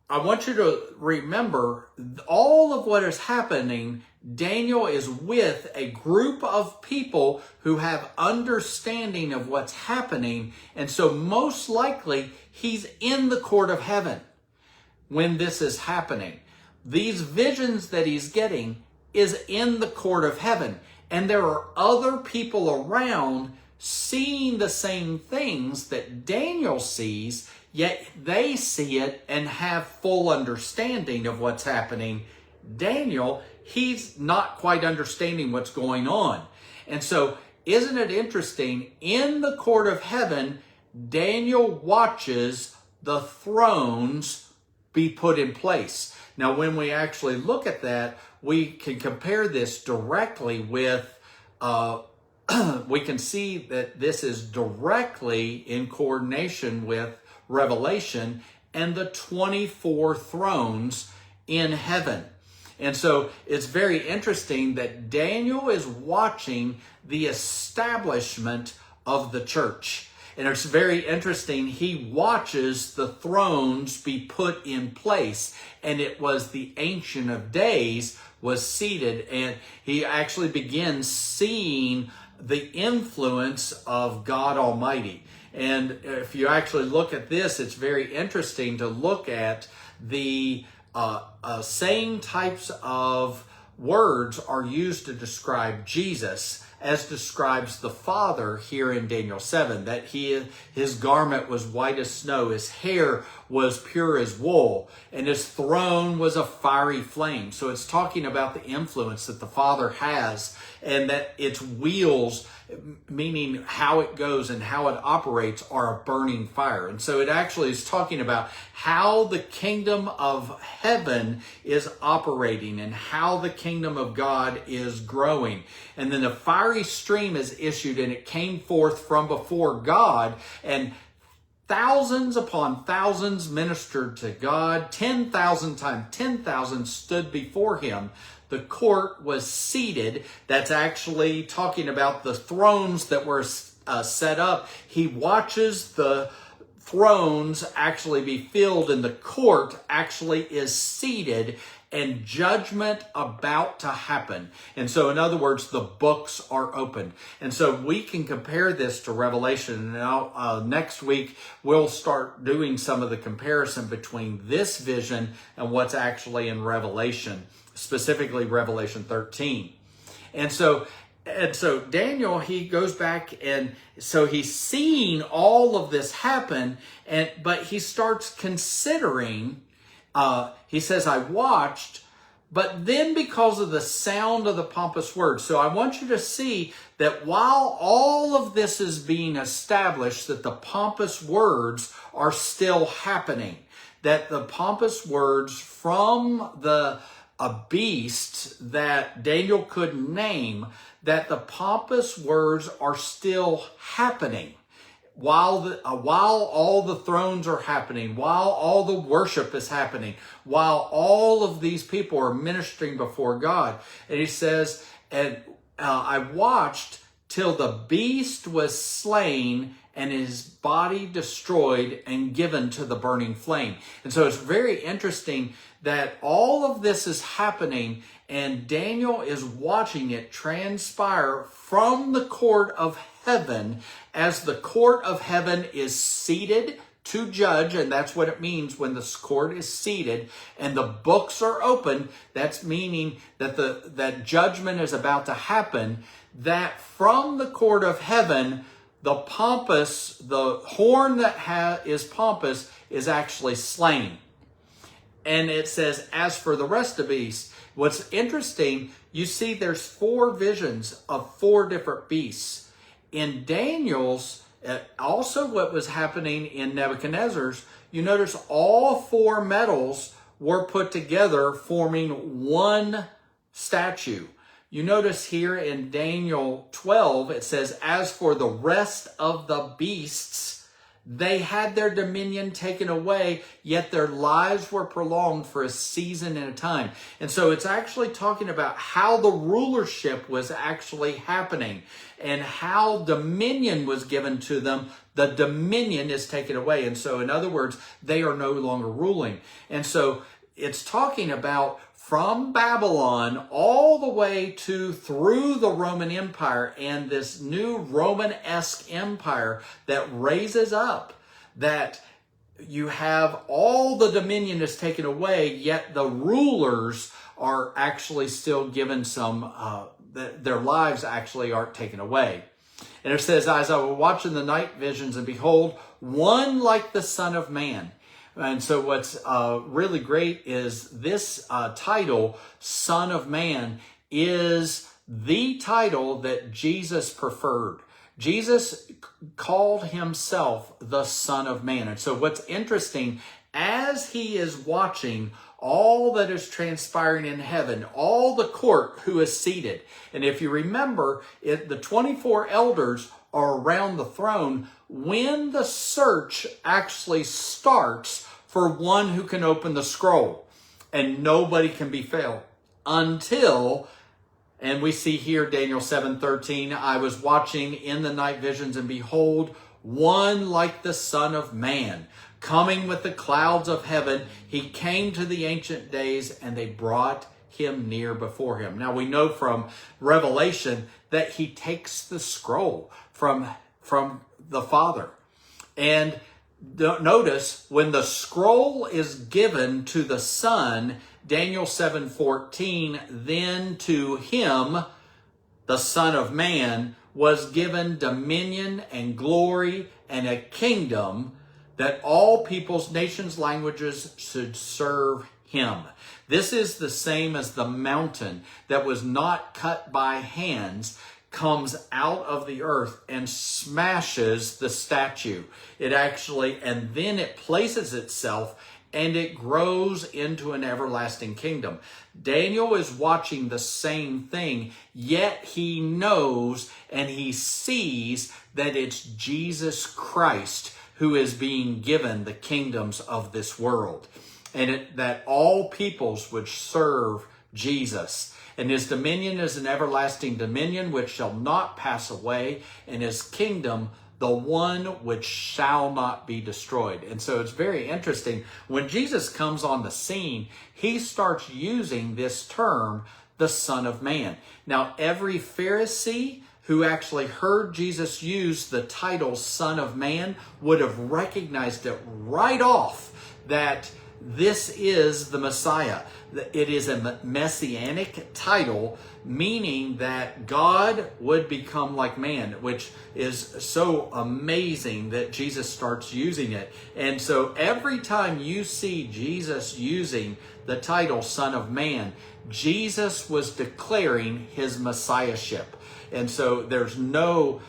I want you to remember all of what is happening. Daniel is with a group of people who have understanding of what's happening. And so most likely he's in the court of heaven when this is happening. These visions that he's getting is in the court of heaven. And there are other people around seeing the same things that Daniel sees, yet they see it and have full understanding of what's happening. Daniel, he's not quite understanding what's going on. And so, isn't it interesting? In the court of heaven, Daniel watches the thrones be put in place. Now, when we actually look at that, we can compare this directly with we can see that this is directly in coordination with Revelation and the 24 thrones in heaven. And so it's very interesting that Daniel is watching the establishment of the church. And it's very interesting, he watches the thrones be put in place. And it was the Ancient of Days was seated, and he actually begins seeing the influence of God Almighty. And if you actually look at this, it's very interesting to look at the same types of words are used to describe Jesus as describes the Father here in Daniel 7, that his garment was white as snow, his hair was pure as wool, and his throne was a fiery flame. So it's talking about the influence that the Father has, and that its wheels, meaning how it goes and how it operates, are a burning fire. And so it actually is talking about how the kingdom of heaven is operating and how the kingdom of God is growing. And then a fiery stream is issued, and it came forth from before God, and thousands upon thousands ministered to God. 10,000 times 10,000 stood before him. The court was seated. That's actually talking about the thrones that were set up. He watches the thrones actually be filled, and the court actually is seated, and judgment about to happen. And so, in other words, the books are opened. And so we can compare this to Revelation. Now, next week, we'll start doing some of the comparison between this vision and what's actually in Revelation, specifically Revelation 13. And so Daniel, he goes back, and so he's seeing all of this happen, but he starts considering. He says, I watched, but then because of the sound of the pompous words. So I want you to see that while all of this is being established, that the pompous words are still happening. That the pompous words from a beast that Daniel couldn't name, that the pompous words are still happening. While all the thrones are happening, while all the worship is happening, while all of these people are ministering before God. And he says, and I watched till the beast was slain and his body destroyed and given to the burning flame. And so it's very interesting that all of this is happening, and Daniel is watching it transpire from the court of heaven, as the court of heaven is seated to judge. And that's what it means when the court is seated and the books are open. That's meaning that that judgment is about to happen. That from the court of heaven, the horn that is pompous is actually slain. And it says, as for the rest of beasts, what's interesting, you see there's 4 visions of 4 different beasts. In Daniel's Also, what was happening in Nebuchadnezzar's, you notice all four metals were put together forming one statue. You notice here in Daniel 12, it says, as for the rest of the beasts, they had their dominion taken away, yet their lives were prolonged for a season and a time. And so it's actually talking about how the rulership was actually happening and how dominion was given to them. The dominion is taken away. And so, in other words, they are no longer ruling. And so it's talking about from Babylon all the way to through the Roman Empire and this new Roman-esque empire that raises up, that you have all the dominion is taken away, yet the rulers are actually still given some, their lives actually aren't taken away. And it says, as I was watching the night visions, and behold, one like the Son of Man. And so what's really great is this title, Son of Man, is the title that Jesus preferred. Jesus called himself the Son of Man. And so what's interesting, as he is watching all that is transpiring in heaven, all the court who is seated. And if you remember, the 24 elders are around the throne when the search actually starts for one who can open the scroll, and nobody can be found until, and we see here Daniel 7:13, I was watching in the night visions, and behold, one like the Son of Man, coming with the clouds of heaven. He came to the Ancient Days, and they brought him near before him. Now we know from Revelation that he takes the scroll from the Father. And notice when the scroll is given to the Son, Daniel 7:14, then to him, the Son of Man, was given dominion and glory and a kingdom that all peoples, nations, languages should serve him. This is the same as the mountain that was not cut by hands comes out of the earth and smashes the statue. It actually, and then it places itself and it grows into an everlasting kingdom. Daniel is watching the same thing, yet he knows and he sees that it's Jesus Christ who is being given the kingdoms of this world, and that all peoples would serve Jesus. And his dominion is an everlasting dominion which shall not pass away, and his kingdom the one which shall not be destroyed. And so it's very interesting. When Jesus comes on the scene, he starts using this term, the Son of Man. Now, every Pharisee who actually heard Jesus use the title Son of Man would have recognized it right off that this is the Messiah. It is a messianic title, meaning that God would become like man, which is so amazing that Jesus starts using it. And so every time you see Jesus using the title Son of Man, Jesus was declaring his messiahship. And so there's no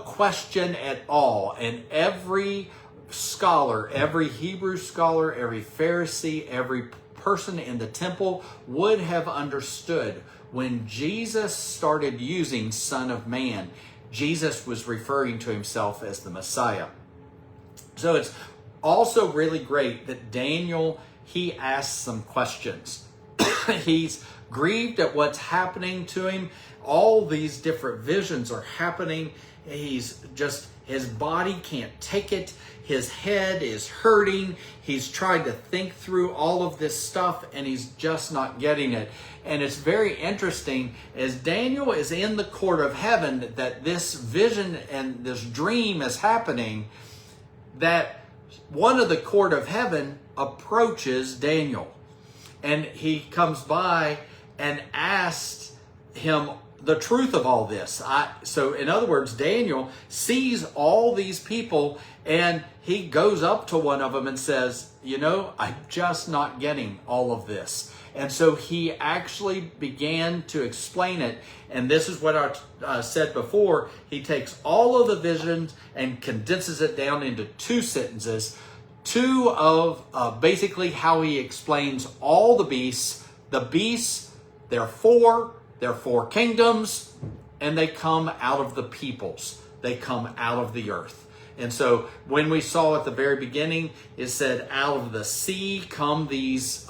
question at all. And every scholar, every Hebrew scholar, every Pharisee, every person in the temple would have understood when Jesus started using Son of Man, Jesus was referring to himself as the Messiah. So it's also really great that Daniel, he asks some questions. He's grieved at what's happening to him. All these different visions are happening. His body can't take it. His head is hurting. He's tried to think through all of this stuff and he's just not getting it. And it's very interesting as Daniel is in the court of heaven that this vision and this dream is happening, that one of the court of heaven approaches Daniel. And he comes by and asks him the truth of all this. So in other words, Daniel sees all these people and he goes up to one of them and says, I'm just not getting all of this. And so he actually began to explain it. And this is what I said before. He takes all of the visions and condenses it down into 2 sentences. 2 of basically how he explains all the beasts. The beasts, they're 4 kingdoms, and they come out of the peoples. They come out of the earth. And so when we saw at the very beginning, it said, out of the sea come these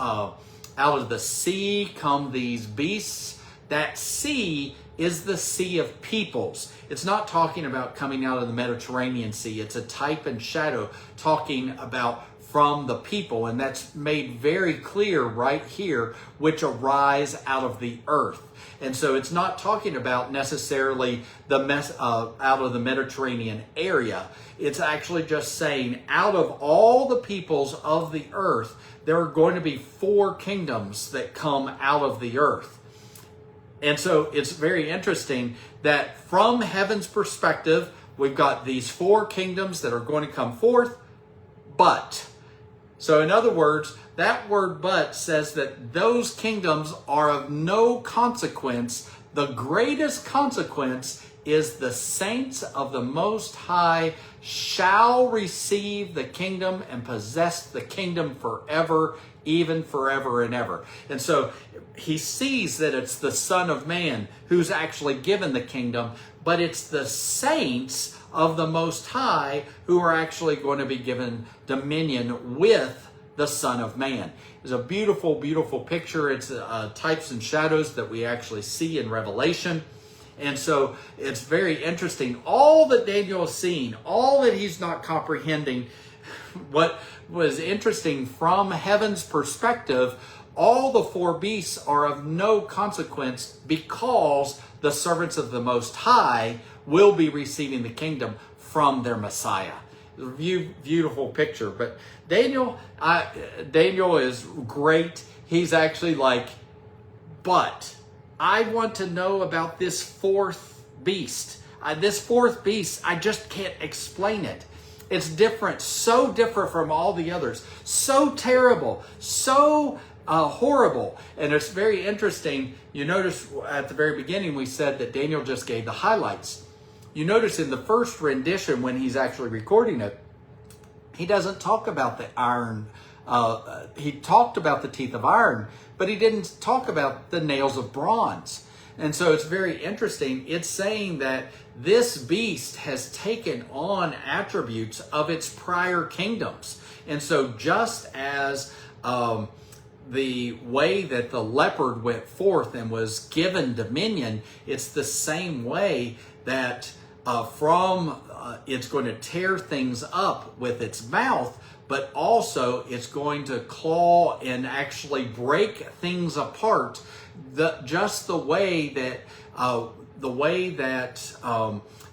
beasts. That sea is the sea of peoples. It's not talking about coming out of the Mediterranean Sea. It's a type and shadow talking about from the people. And that's made very clear right here, which arise out of the earth. And so it's not talking about necessarily out of the Mediterranean area. It's actually just saying out of all the peoples of the earth, there are going to be 4 kingdoms that come out of the earth. And so it's very interesting that from heaven's perspective, we've got these 4 kingdoms that are going to come forth, but. So in other words, that word but says that those kingdoms are of no consequence. The greatest consequence is the saints of the Most High shall receive the kingdom and possess the kingdom forever, even forever and ever. And so he sees that it's the Son of Man who's actually given the kingdom, but it's the saints of the Most High who are actually going to be given dominion with the Son of Man. It's a beautiful, beautiful picture. It's types and shadows that we actually see in Revelation. And so it's very interesting. All that Daniel is seeing, all that he's not comprehending, what was interesting from heaven's perspective, all the 4 beasts are of no consequence because the servants of the Most High will be receiving the kingdom from their Messiah. Beautiful picture. But Daniel is great. He's actually like, but I want to know about this 4th beast. This 4th beast, I just can't explain it. It's different, so different from all the others. So terrible, so horrible. And it's very interesting. You notice at the very beginning we said that Daniel just gave the highlights. You notice in the first rendition when he's actually recording it, he doesn't talk about the iron. He talked about the teeth of iron, but he didn't talk about the nails of bronze. And so it's very interesting. It's saying that this beast has taken on attributes of its prior kingdoms. And so just as the way that the leopard went forth and was given dominion, it's the same way that it's going to tear things up with its mouth, but also it's going to claw and actually break things apart. Just the way that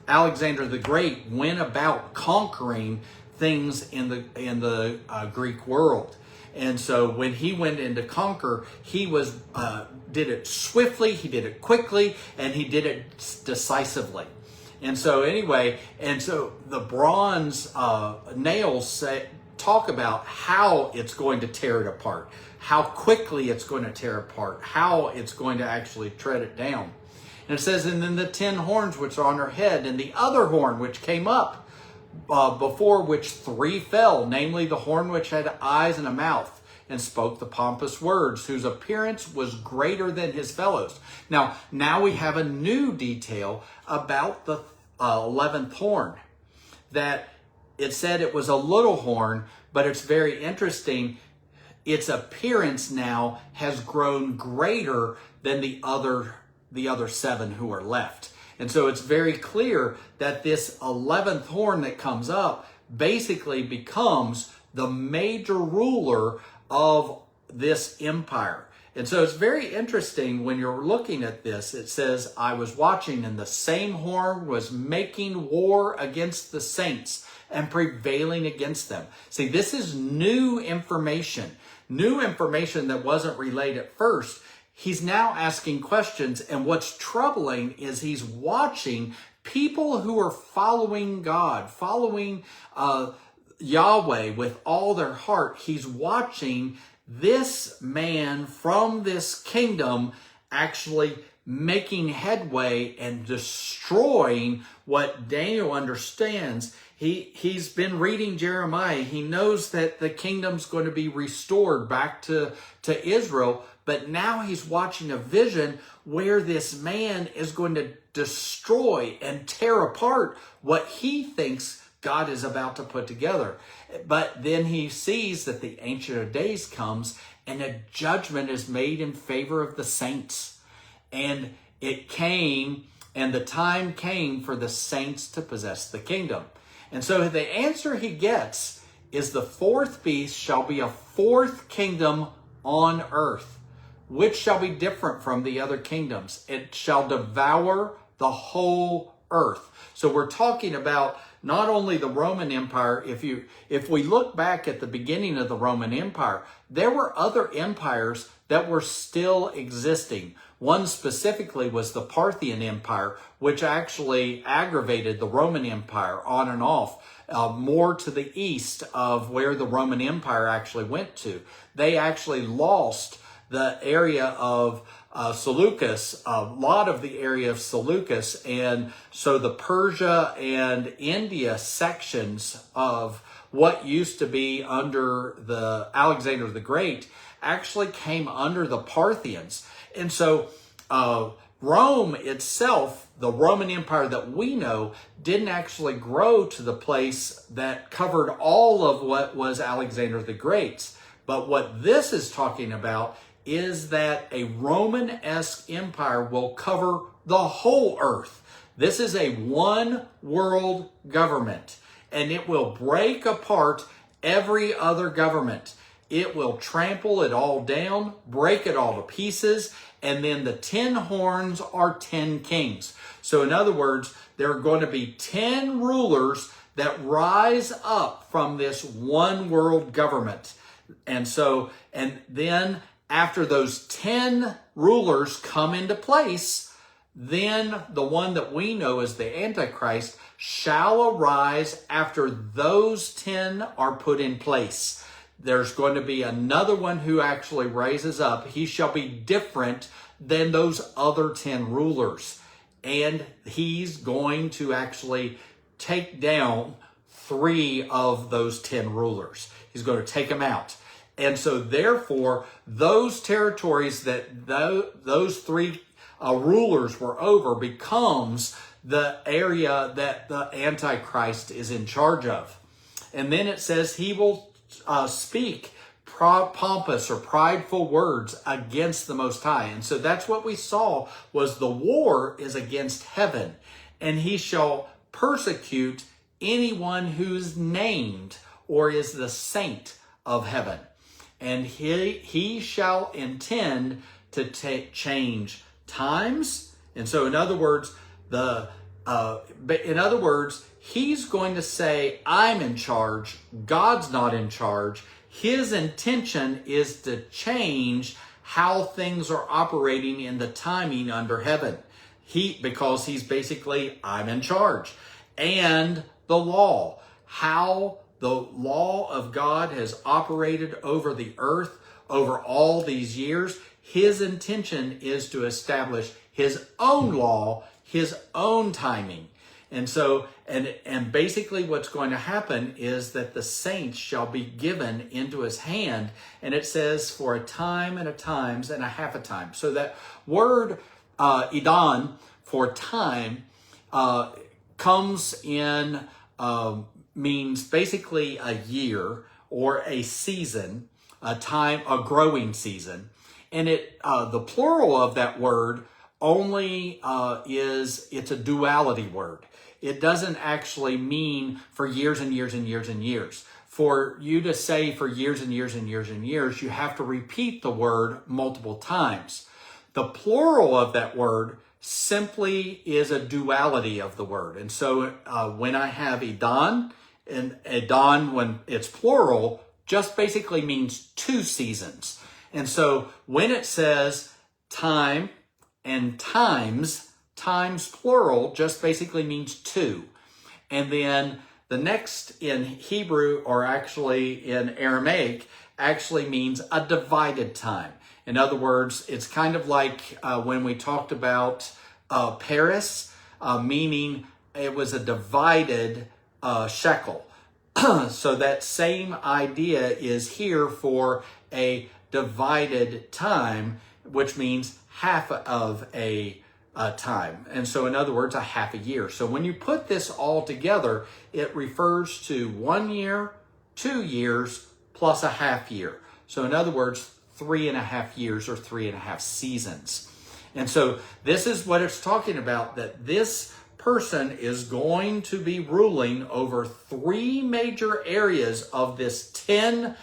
Alexander the Great went about conquering things in the Greek world. And so when he went in to conquer, he did it swiftly, he did it quickly, and he did it decisively. And so the bronze nails talk about how it's going to tear it apart, how quickly it's going to tear apart, how it's going to actually tread it down. And it says, and then the 10 horns which are on her head, and the other horn which came up, before which 3 fell, namely the horn which had eyes and a mouth, and spoke the pompous words, whose appearance was greater than his fellows. Now we have a new detail about the 11th horn, that it said it was a little horn, but it's very interesting. Its appearance now has grown greater than the other 7 who are left. And so it's very clear that this 11th horn that comes up basically becomes the major ruler of this empire. And so it's very interesting when you're looking at this. It says, I was watching, and the same horn was making war against the saints and prevailing against them. See, this is new information that wasn't relayed at first. He's now asking questions, and what's troubling is he's watching people who are following God, following Yahweh with all their heart. He's watching this man from this kingdom actually making headway and destroying what Daniel understands. He's been reading Jeremiah. He knows that the kingdom's going to be restored back to Israel, but now he's watching a vision where this man is going to destroy and tear apart what he thinks God is about to put together. But then he sees that the Ancient of Days comes and a judgment is made in favor of the saints. And it came, and the time came for the saints to possess the kingdom. And so the answer he gets is the fourth beast shall be a fourth kingdom on earth, which shall be different from the other kingdoms. It shall devour the whole earth. So we're talking about not only the Roman Empire. If we look back at the beginning of the Roman Empire, there were other empires that were still existing. One specifically was the Parthian Empire, which actually aggravated the Roman Empire on and off, more to the east of where the Roman Empire actually went to. They actually lost the area of Seleucus, a lot of the area of Seleucus, and so the Persia and India sections of what used to be under the Alexander the Great actually came under the Parthians. And so Rome itself, the Roman Empire that we know, didn't actually grow to the place that covered all of what was Alexander the Great's. But what this is talking about is that a Roman-esque empire will cover the whole earth. This is a one world government, and it will break apart every other government. It will trample it all down, break it all to pieces, and then the 10 horns are 10 kings. So in other words, there are going to be 10 rulers that rise up from this one world government. And then after those 10 rulers come into place, then the one that we know as the Antichrist shall arise after those 10 are put in place. There's going to be another one who actually raises up. He shall be different than those other 10 rulers. And he's going to actually take down 3 of those 10 rulers. He's going to take them out. And so therefore, those territories that those 3 rulers were over becomes the area that the Antichrist is in charge of. And then it says he will speak pompous or prideful words against the Most High. And so that's what we saw was the war is against heaven. And he shall persecute anyone who's named or is the saint of heaven. And he shall intend to change times. And so in other words, he's going to say, I'm in charge. God's not in charge. His intention is to change how things are operating in the timing under heaven. Because he's basically, I'm in charge. And the law, how the law of God has operated over the earth over all these years. His intention is to establish his own law, his own timing. And so, and basically what's going to happen is that the saints shall be given into his hand. And it says for a time and a times and a half a time. So that word Idan for time comes in, means basically a year or a season, a time, a growing season. And the plural of that word only it's a duality word. It doesn't actually mean for years and years and years and years. For you to say for years and years and years and years, you have to repeat the word multiple times. The plural of that word simply is a duality of the word. And so when I have Idan, and Idan, when it's plural, just basically means 2 seasons. And so when it says time and times plural just basically means 2. And then the next in Hebrew, or actually in Aramaic, actually means a divided time. In other words, it's kind of like when we talked about Paris, meaning it was a divided shekel. So that same idea is here for a divided time, which means half of a time. And so in other words, a half a year. So when you put this all together, it refers to 1 year, 2 years, plus a half year. So in other words, 3.5 years or 3.5 seasons. And so this is what it's talking about, that this person is going to be ruling over 3 major areas of this 10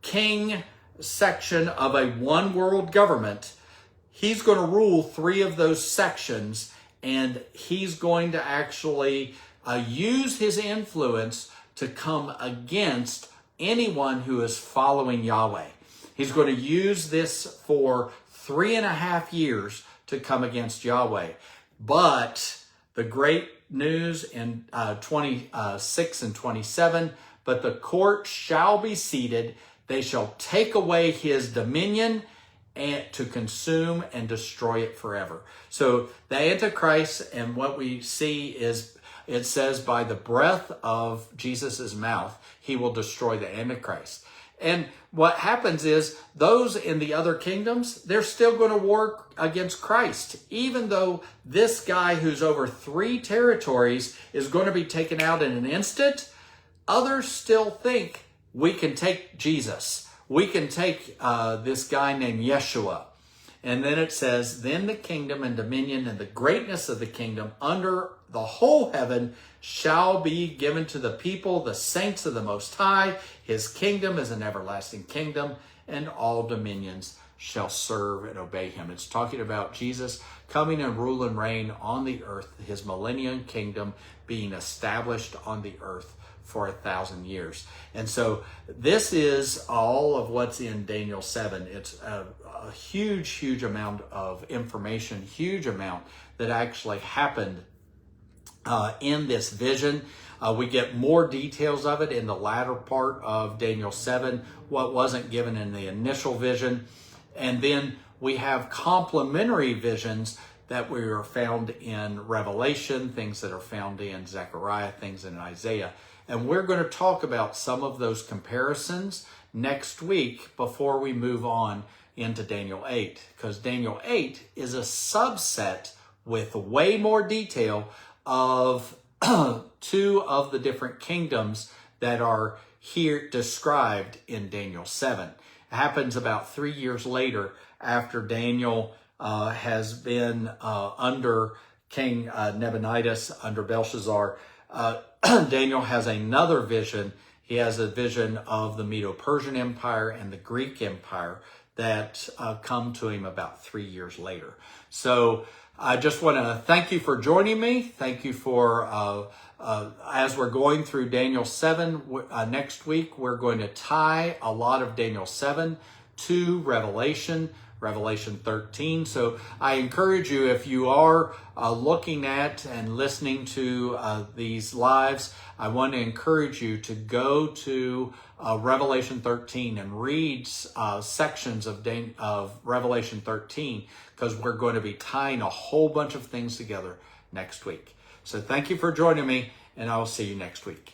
king section of a one world government. He's going to rule 3 of those sections, and he's going to actually use his influence to come against anyone who is following Yahweh. He's going to use this for 3.5 years to come against Yahweh. But the great news in 26 and 27, but the court shall be seated. They shall take away his dominion and to consume and destroy it forever. So the Antichrist, and what we see is, it says by the breath of Jesus's mouth, he will destroy the Antichrist. And what happens is those in the other kingdoms, they're still going to war against Christ. Even though this guy who's over 3 territories is going to be taken out in an instant, others still think we can take Jesus. We can take this guy named Yeshua. And then it says, then the kingdom and dominion and the greatness of the kingdom under the whole heaven shall be given to the people, the saints of the Most High. His kingdom is an everlasting kingdom, and all dominions shall serve and obey him. It's talking about Jesus coming and rule and reign on the earth, his millennium kingdom being established on the earth for 1,000 years. And so this is all of what's in Daniel 7. It's a huge, huge amount of information, huge amount that actually happened in this vision. We get more details of it in the latter part of Daniel 7, what wasn't given in the initial vision. And then we have complementary visions that we are found in Revelation, things that are found in Zechariah, things in Isaiah. And we're going to talk about some of those comparisons next week before we move on into Daniel 8, because Daniel 8 is a subset with way more detail of 2 of the different kingdoms that are here described in Daniel 7. It happens about 3 years later after Daniel has been under King Nebuchadnezzar, under Belshazzar. Daniel has another vision. He has a vision of the Medo-Persian Empire and the Greek Empire that come to him about 3 years later. So I just want to thank you for joining me. Thank you for, as we're going through Daniel 7, next week, we're going to tie a lot of Daniel 7 to Revelation 13. So I encourage you, if you are looking at and listening to these lives, I want to encourage you to go to Revelation 13 and read sections of Revelation 13, because we're going to be tying a whole bunch of things together next week. So thank you for joining me, and I will see you next week.